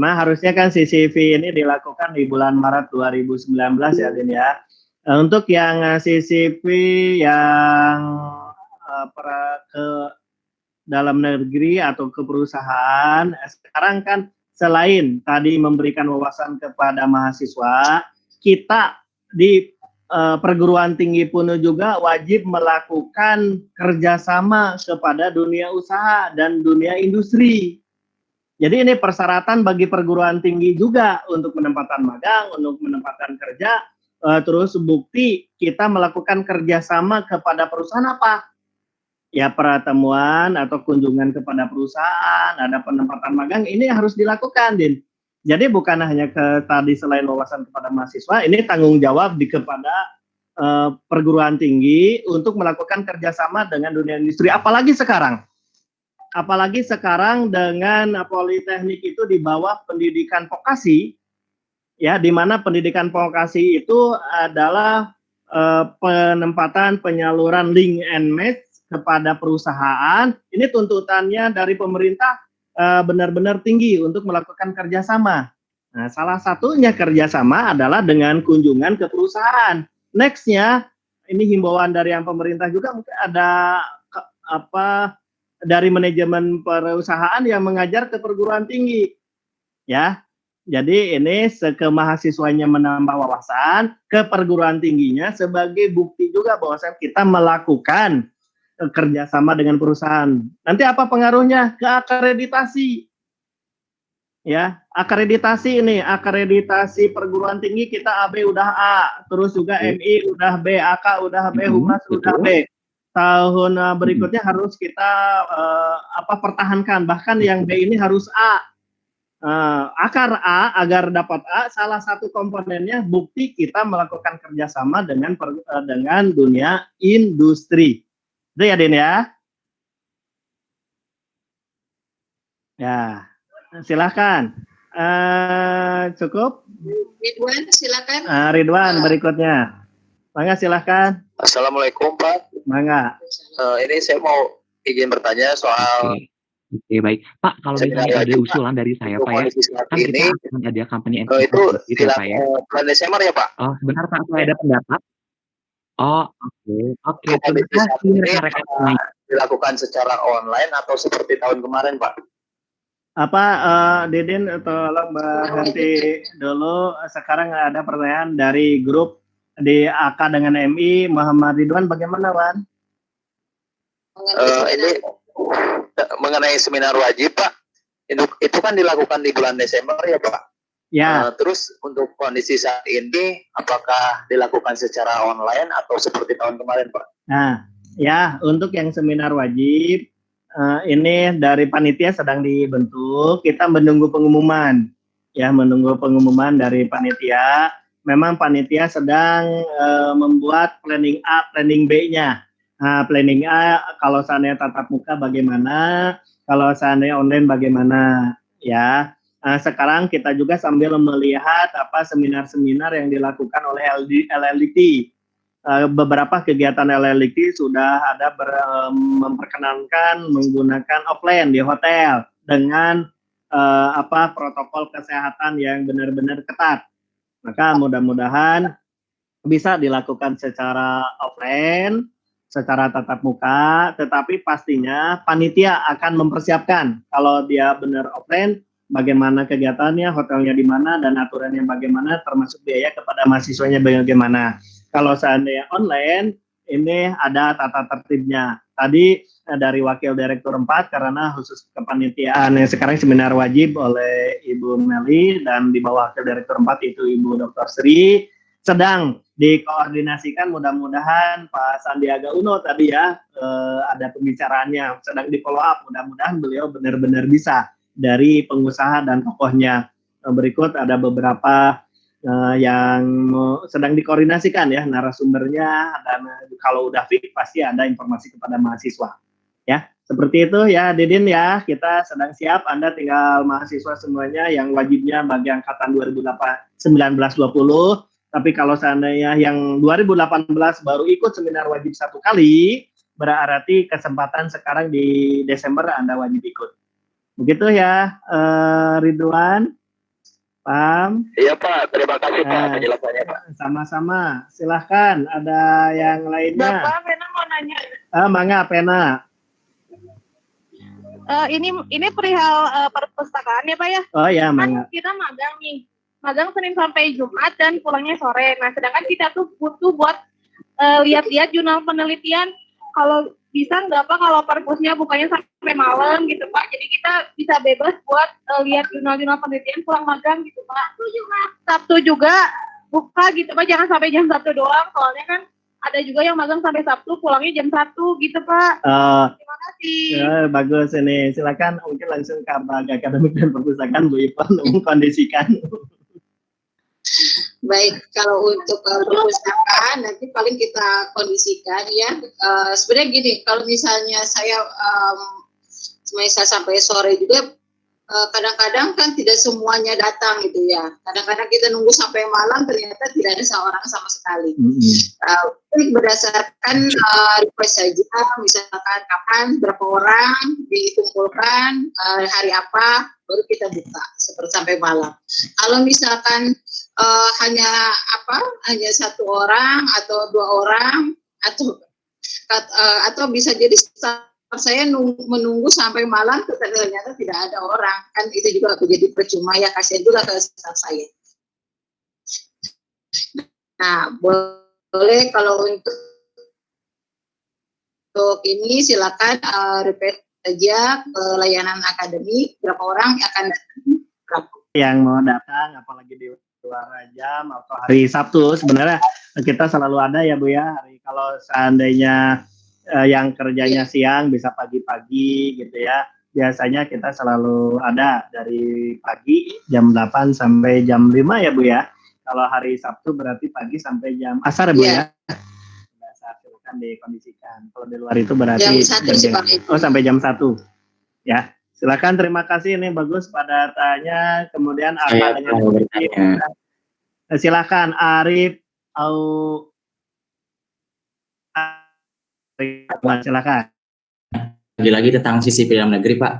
harusnya kan CCV ini dilakukan di bulan Maret 2019 ya, Din ya. Untuk yang CCV yang ke dalam negeri atau ke perusahaan, sekarang kan selain tadi memberikan wawasan kepada mahasiswa, kita di perguruan tinggi pun juga wajib melakukan kerjasama kepada dunia usaha dan dunia industri. Jadi ini persyaratan bagi perguruan tinggi juga untuk penempatan magang, untuk menempatkan kerja, terus bukti kita melakukan kerjasama kepada perusahaan apa? Ya pertemuan atau kunjungan kepada perusahaan, ada penempatan magang, ini harus dilakukan, Din. Jadi bukan hanya tadi selain wawasan kepada mahasiswa, ini tanggung jawab kepada perguruan tinggi untuk melakukan kerjasama dengan dunia industri. Apalagi sekarang dengan politeknik itu di bawah pendidikan vokasi, ya, di mana pendidikan vokasi itu adalah penempatan penyaluran link and match kepada perusahaan. Ini tuntutannya dari pemerintah benar-benar tinggi untuk melakukan kerjasama. Nah, salah satunya kerjasama adalah dengan kunjungan ke perusahaan. Nextnya, ini himbauan dari yang pemerintah juga mungkin ada dari manajemen perusahaan yang mengajar ke perguruan tinggi, ya. Jadi ini ke mahasiswanya menambah wawasan, ke perguruan tingginya sebagai bukti juga bahwa kita melakukan kerjasama dengan perusahaan. Nanti apa pengaruhnya? Ke akreditasi. Ya, akreditasi perguruan tinggi kita AB udah A, terus juga MI udah B, AK udah B, Humas udah B. Tahun berikutnya harus kita pertahankan, bahkan yang B ini harus A. Agar dapat A, salah satu komponennya bukti kita melakukan kerjasama dengan dunia industri. Itu ya, Din ya. Ya, silahkan. Cukup? Ridwan, silakan. Ridwan berikutnya. Mangga silahkan. Assalamualaikum Pak. Mangga. Ini saya mau izin bertanya soal. Oke, baik. Pak, kalau misalnya ada usulan dari saya, Pak ya, kan kita akan ada company itu gitu ya, Pak ya. Bulan Desember ya, Pak? Oh, sebentar Pak, saya ada pendapat. Oh, oke. Terima kasih rekan-rekan semuanya. Dilakukan secara online atau seperti tahun kemarin, Pak? Didin, tolong berhenti dulu. Sekarang ada pertanyaan dari grup di AK dengan MI. Muhammad Ridwan, bagaimana, Wan? Ini mengenai seminar wajib, Pak. Itu kan dilakukan di bulan Desember ya, Pak? Ya. Terus untuk kondisi saat ini, apakah dilakukan secara online atau seperti tahun kemarin, Pak? Nah, ya untuk yang seminar wajib, ini dari panitia sedang dibentuk. Kita menunggu pengumuman, ya menunggu pengumuman dari panitia. Memang panitia sedang membuat planning A, planning B-nya. Nah, planning A kalau seandainya tatap muka bagaimana, kalau seandainya online bagaimana, ya. Sekarang kita juga sambil melihat seminar-seminar yang dilakukan oleh LLDT. Beberapa kegiatan LLDT sudah ada memperkenankan menggunakan offline di hotel dengan protokol kesehatan yang benar-benar ketat. Maka mudah-mudahan bisa dilakukan secara offline, secara tatap muka, tetapi pastinya panitia akan mempersiapkan kalau dia benar offline, bagaimana kegiatannya, hotelnya di mana, dan aturannya bagaimana, termasuk biaya kepada mahasiswanya bagaimana. Kalau seandainya online, ini ada tata tertibnya. Tadi dari Wakil Direktur 4, karena khusus kepanitiaan yang sekarang seminar wajib oleh Ibu Meli, dan di bawah Wakil Direktur 4 itu Ibu Dr. Sri, sedang dikoordinasikan, mudah-mudahan Pak Sandiaga Uno tadi ya ada pembicaraannya, sedang di follow up, mudah-mudahan beliau benar-benar bisa dari pengusaha dan tokohnya. Berikut ada beberapa yang sedang dikoordinasikan ya narasumbernya, dan kalau udah fix pasti ada informasi kepada mahasiswa. Ya, seperti itu ya Didin ya, kita sedang siap, Anda tinggal mahasiswa semuanya yang wajibnya bagi angkatan 2019-20, tapi kalau seandainya yang 2018 baru ikut seminar wajib 1 kali, berarti kesempatan sekarang di Desember Anda wajib ikut. Begitu ya, Ridwan, paham? Iya Pak, terima kasih Pak penjelasannya Pak. Sama-sama, silahkan. Ada yang lainnya? Bapak, Pena mau nanya. Mangga, Pena. Ini perihal perpustakaan ya Pak ya? Oh ya, mangga. Kan kita magang nih, magang Senin sampai Jumat dan pulangnya sore. Nah, sedangkan kita tuh butuh buat lihat-lihat jurnal penelitian. Kalau bisa nggak Pak kalau perpusnya bukanya sampai malam gitu Pak. Jadi kita bisa bebas buat lihat jurnal-jurnal penelitian pulang magang gitu Pak. Sabtu juga buka gitu Pak, jangan sampai jam 1 doang. Soalnya kan ada juga yang magang sampai Sabtu, pulangnya jam 1 gitu Pak. Terima kasih. Ya, bagus ini. Silakan mungkin langsung ke akademik dan perpustakaan Bu Ipon mengkondisikan. Baik, kalau untuk perpustakaan nanti paling kita kondisikan ya. Sebenarnya gini, kalau misalnya saya sampai sore juga, kadang-kadang kan tidak semuanya datang gitu ya. Kadang-kadang kita nunggu sampai malam ternyata tidak ada seorang sama sekali. Berdasarkan request saja, misalkan kapan, berapa orang dikumpulkan, hari apa, baru kita buka seperti sampai malam. Kalau misalkan hanya 1 orang atau 2 orang atau bisa jadi saya menunggu sampai malam ternyata tidak ada orang, kan itu juga menjadi percuma ya, kasihan juga ke staff saya. Nah, boleh kalau untuk ini silakan repeat saja ke layanan akademik, berapa orang akan datang, berapa yang mau datang, apalagi di luar jam atau hari Sabtu. Sebenarnya kita selalu ada ya Bu ya, kalau seandainya yang kerjanya siang bisa pagi-pagi gitu ya, biasanya kita selalu ada dari pagi jam 8 sampai jam 5 ya Bu ya. Kalau hari Sabtu berarti pagi sampai jam asar Bu ya. Silakan dikondisikan. Kalau di luar itu berarti sampai jam 1 ya. Silakan, terima kasih, ini bagus pada tanya. Kemudian apa dengan silakan Arif silakan. Lagi-lagi tentang sisi dalam negeri, Pak.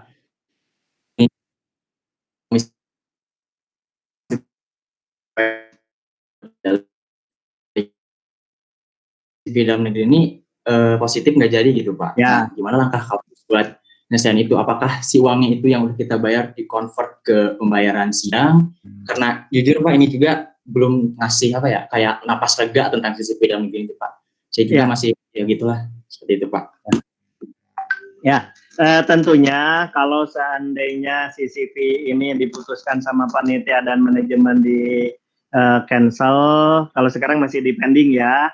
Di dalam negeri ini positif nggak jadi gitu, Pak. Ya. Nah, gimana langkah kampus buat nyelesain itu? Apakah si uangnya itu yang udah kita bayar di-convert ke pembayaran sidang? Karena jujur Pak, ini juga belum ngasih apa ya, kayak napas lega tentang CCP dalam negeri itu, Pak. Saya juga masih ya gitulah, seperti itu, Pak. Ya, tentunya kalau seandainya CCP ini diputuskan sama panitia dan manajemen di cancel, kalau sekarang masih di pending ya.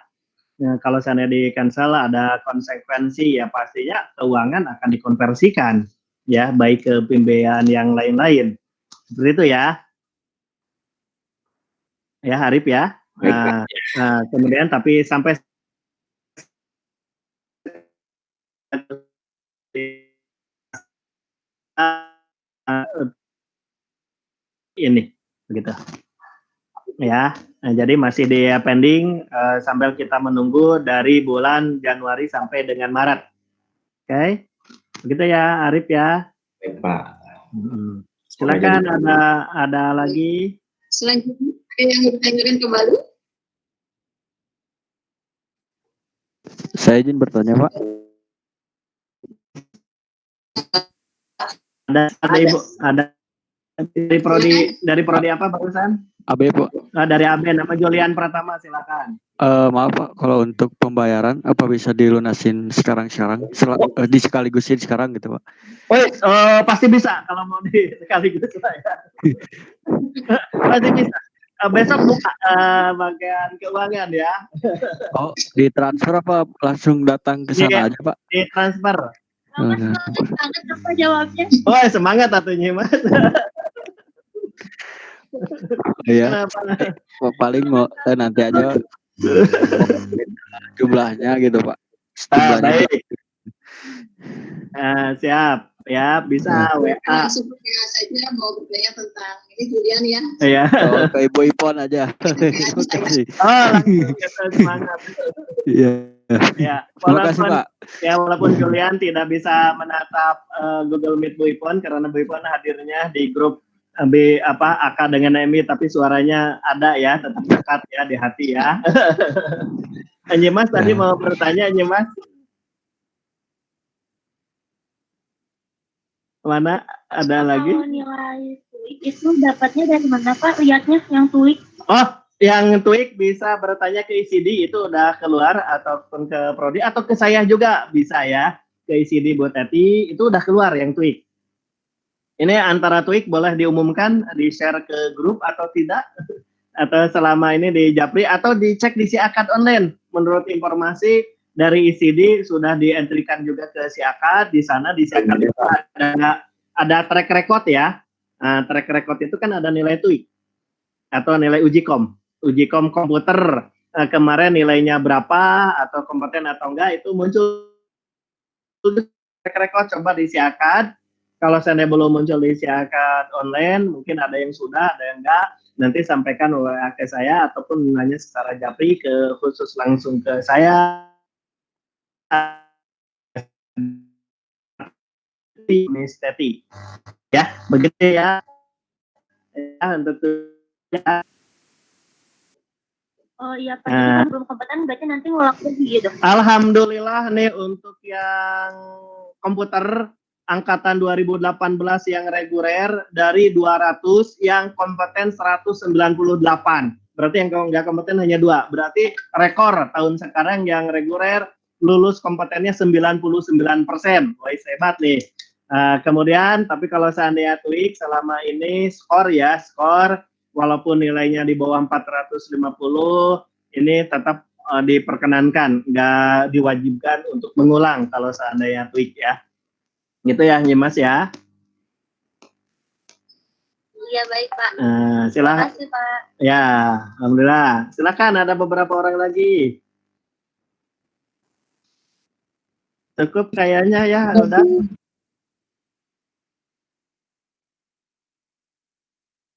Kalau seandainya di cancel ada konsekuensi ya, pastinya keuangan akan dikonversikan ya, baik ke pembiayaan yang lain-lain. Seperti itu ya. Ya, Arif ya. Kemudian tapi sampai ini begitu. Ya, jadi masih di pending sambil kita menunggu dari bulan Januari sampai dengan Maret. Oke, begitu ya Arif ya. Baik, Pak. Silakan, ada lagi. Selanjutnya ada yang ditanyakan kembali? Saya izin bertanya, Pak. Ada Ibu, ada dari prodi apa barusan? AB, Pak. Dari AB, nama Julian Pratama, silakan. Maaf Pak, kalau untuk pembayaran apa bisa dilunasin sekarang-sekarang, disekaligusin sekarang gitu Pak? Pasti bisa kalau mau sekaligus ya. Pasti bisa. Besok buka bagian keuangan ya. Oh, ditransfer apa langsung datang ke sana aja Pak? Ditransfer. Semangat apa jawabnya? Semangat atunya Mas. Iya. Paling mau nanti aja jumlahnya gitu Pak. Baik. Siap ya, bisa WA. Langsung WA saja mau bertanya tentang ini Julian ya. Iya. Ke Ibu Ipon aja. Terima kasih. Langsung semangat. Iya. Ya, terima kasih Pak. Ya, walaupun Julian tidak bisa menatap Google Meet Bu Ipon karena Bu Ipon hadirnya di grup AK dengan MI, tapi suaranya ada ya, tetap dekat ya di hati ya. Anjemas tadi mau bertanya, Anjemas. Mana ada lagi? Kalau nilai TOEIC itu dapatnya dari mana Pak? Lihatnya yang TOEIC. Oh, yang TOEIC bisa bertanya ke ICD, itu udah keluar, ataupun ke Prodi, atau ke saya juga bisa ya, ke ICD Bu Teti, itu udah keluar yang TOEIC. Ini antara TOEIC boleh diumumkan, di-share ke grup atau tidak? Atau selama ini di Japri, atau dicek di Siakad online. Menurut informasi dari ICD sudah di-entrikan juga ke Siakad, di sana di Siakad itu ada track record ya. Track record itu kan ada nilai TOEIC atau nilai uji kom komputer. Kemarin nilainya berapa atau kompeten atau enggak, itu muncul track record, coba di Siakad. Kalau saya belum muncul di Siakad online, mungkin ada yang sudah, ada yang enggak. Nanti sampaikan WA ke saya ataupun nanya secara Japri khusus langsung ke saya. Miss Teti. Ya, begitu ya. Ya, tentunya. Oh iya, Pak. Jadi kan belum kompeten, berarti nanti ngulang lagi gitu. Alhamdulillah nih untuk yang komputer angkatan 2018 yang reguler dari 200 yang kompeten 198. Berarti yang nggak kompeten hanya 2. Berarti rekor tahun sekarang yang reguler lulus kompetennya 99%. Wah, hebat nih. Kemudian, tapi kalau seandainya TOEIC selama ini skor walaupun nilainya di bawah 450, ini tetap diperkenankan, nggak diwajibkan untuk mengulang kalau seandainya TOEIC ya. Gitu ya, Nyimas ya. Iya, baik, Pak. Silakan. Terima kasih, Pak. Ya, alhamdulillah. Silakan, ada beberapa orang lagi. Cukup kayaknya ya, udah.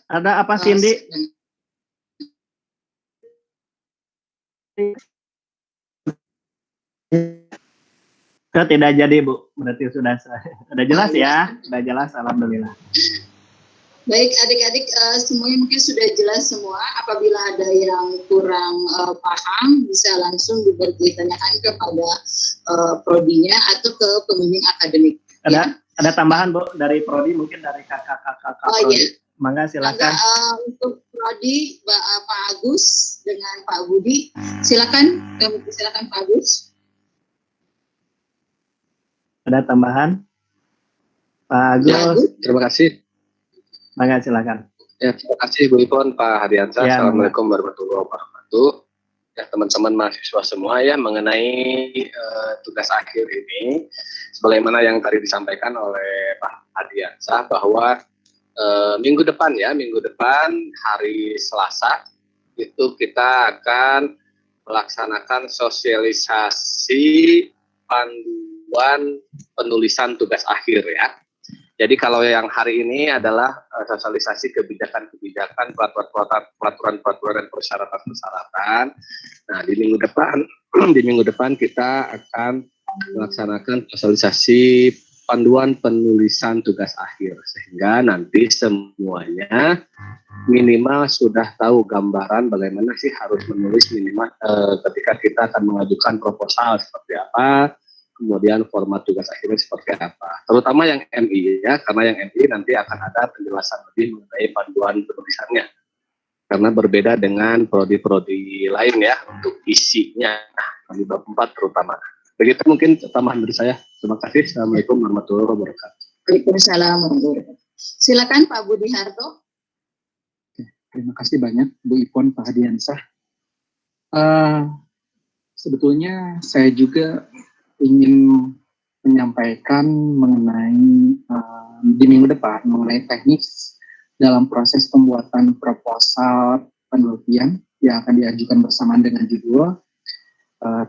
Ada apa, Cindy? Tidak jadi, Bu. Berarti sudah jelas ya? Sudah jelas, alhamdulillah. Baik, adik-adik semuanya mungkin sudah jelas semua. Apabila ada yang kurang paham, bisa langsung ditanyakan kepada prodinya atau ke pembimbing akademik. Ada tambahan, Bu, dari prodi, mungkin dari kakak-kakak prodi. Iya. Mangga, silakan. Untuk prodi Pak Agus dengan Pak Budi, silakan Pak Agus. Ada tambahan, Pak Agus? Terima kasih. Mangga, silakan. Ya, terima kasih Bu Ipon, Pak Hadiansyah. Ya, Assalamualaikum warahmatullahi wabarakatuh. Ya, teman-teman mahasiswa semua ya, mengenai tugas akhir ini, sebagaimana yang tadi disampaikan oleh Pak Hadiansyah bahwa minggu depan hari Selasa itu kita akan melaksanakan sosialisasi panduan penulisan tugas akhir ya. Jadi kalau yang hari ini adalah sosialisasi kebijakan-kebijakan, peraturan-peraturan dan persyaratan-persyaratan. Nah, di minggu depan kita akan melaksanakan sosialisasi panduan penulisan tugas akhir, sehingga nanti semuanya minimal sudah tahu gambaran bagaimana sih harus menulis minimal ketika kita akan mengajukan proposal seperti apa, kemudian format tugas akhirnya seperti apa, terutama yang MI ya, karena yang MI nanti akan ada penjelasan lebih mengenai panduan penulisannya, karena berbeda dengan prodi-prodi lain ya untuk isinya, di bab 4 terutama. Begitu mungkin tambahan dari saya. Terima kasih. Assalamualaikum warahmatullahi wabarakatuh. Waalaikumsalam warahmatullahi wabarakatuh. Silakan Pak Budi Harto. Terima kasih banyak Bu Ipon, Pak Hadiansyah. Sebetulnya saya juga ingin menyampaikan mengenai di minggu depan mengenai teknis dalam proses pembuatan proposal penelitian yang akan diajukan bersamaan dengan judul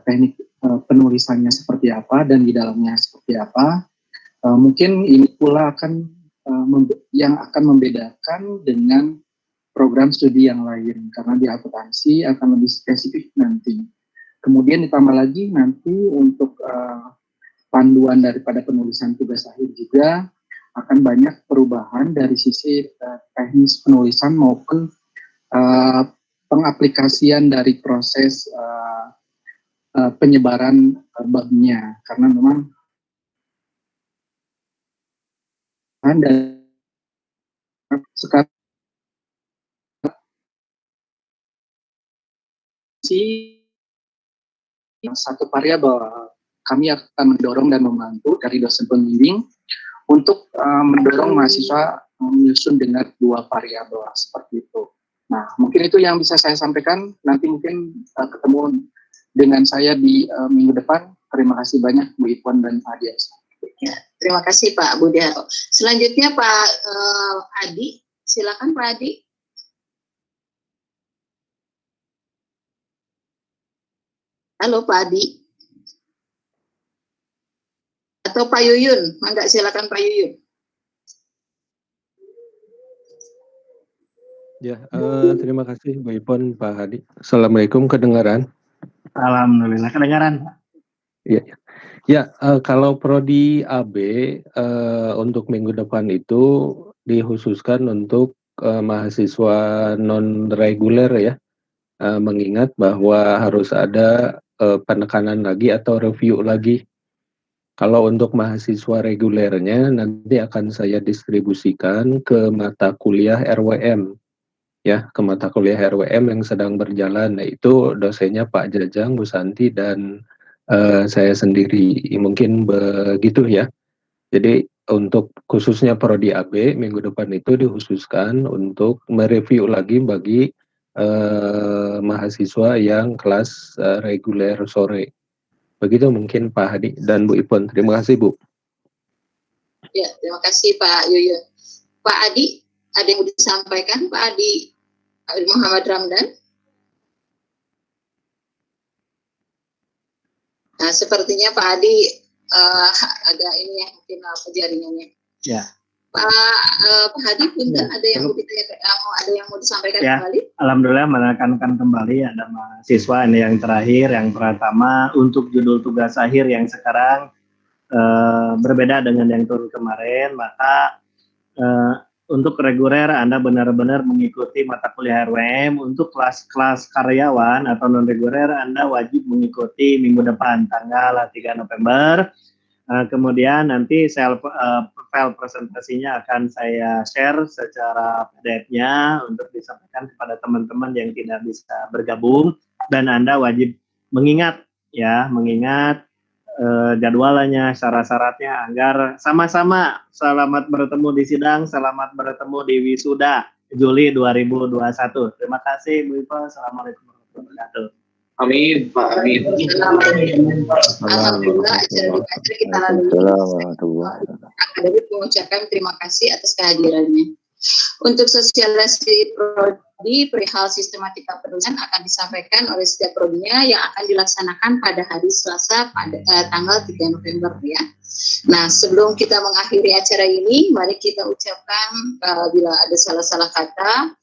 teknik penulisannya seperti apa dan di dalamnya seperti apa. Mungkin ini pula akan yang akan membedakan dengan program studi yang lain, karena di akuntansi akan lebih spesifik nanti. Kemudian ditambah lagi nanti untuk panduan daripada penulisan tugas akhir juga akan banyak perubahan dari sisi teknis penulisan maupun pengaplikasian dari proses penyebaran babnya, karena memang dan sekarang satu variabel kami akan mendorong dan membantu dari dosen pembimbing untuk mendorong mahasiswa menyusun dengan 2 variabel seperti itu. Nah, mungkin itu yang bisa saya sampaikan. Nanti mungkin ketemu dengan saya di minggu depan. Terima kasih banyak Bu Ipon dan Pak Hadiansyah. Ya, terima kasih Pak Budi. Selanjutnya Pak Adi, silakan Pak Adi. Halo Pak Adi. Atau Pak Yuyun, mangga silakan Pak Yuyun. Ya, terima kasih Bu Ipon, Pak Hadi. Assalamualaikum, kedengaran? Alhamdulillah, kedengaran. Iya. Ya, kalau prodi AB untuk minggu depan itu dikhususkan untuk mahasiswa non reguler ya, mengingat bahwa harus ada penekanan lagi atau review lagi Kalau untuk mahasiswa regulernya nanti akan saya distribusikan ke mata kuliah RWM, ya, ke mata kuliah RWM yang sedang berjalan. Nah, itu dosennya Pak Jajang, Bu Santi, dan saya sendiri. Mungkin begitu ya. Jadi untuk khususnya prodi AB minggu depan itu dikhususkan untuk mereview lagi bagi mahasiswa yang kelas reguler sore. Begitu mungkin Pak Hadi dan Bu Ipon. Terima kasih Bu. Ya, terima kasih Pak Yoyo. Pak Adi, ada yang mau disampaikan Pak Adi Muhammad Ramdan? Nah, sepertinya Pak Adi agak ini ya, mungkin jaringannya. Ya. Pak Hadi, punten ada yang mau ditanyakan, ada yang mau disampaikan ya, kembali? Alhamdulillah menekankan kembali ada mahasiswa ini yang terakhir, yang pertama untuk judul tugas akhir yang sekarang berbeda dengan yang turun kemarin, maka untuk reguler Anda benar-benar mengikuti mata kuliah RWM. Untuk kelas-kelas karyawan atau non reguler Anda wajib mengikuti minggu depan tanggal 3 November. Kemudian nanti file presentasinya akan saya share secara PDF-nya untuk disampaikan kepada teman-teman yang tidak bisa bergabung, dan Anda wajib mengingat jadwalnya, syarat-syaratnya agar sama-sama selamat bertemu di sidang, selamat bertemu di wisuda Juli 2021. Terima kasih Bu Ipa. Assalamualaikum warahmatullahi wabarakatuh. Amin, Pak. Amin. Alhamdulillah acara kita lalui. Akademik mengucapkan terima kasih atas kehadirannya. Untuk sosialisasi prodi perihal sistematika penulisan akan disampaikan oleh setiap prodinya yang akan dilaksanakan pada hari Selasa pada tanggal 3 November ya. Nah, sebelum kita mengakhiri acara ini, mari kita ucapkan bila ada salah-salah kata,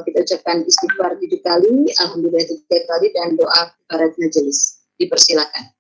kita ucapkan istighfar 7 kali, alhamdulillah 3 kali, dan doa kepada majelis. Dipersilakan.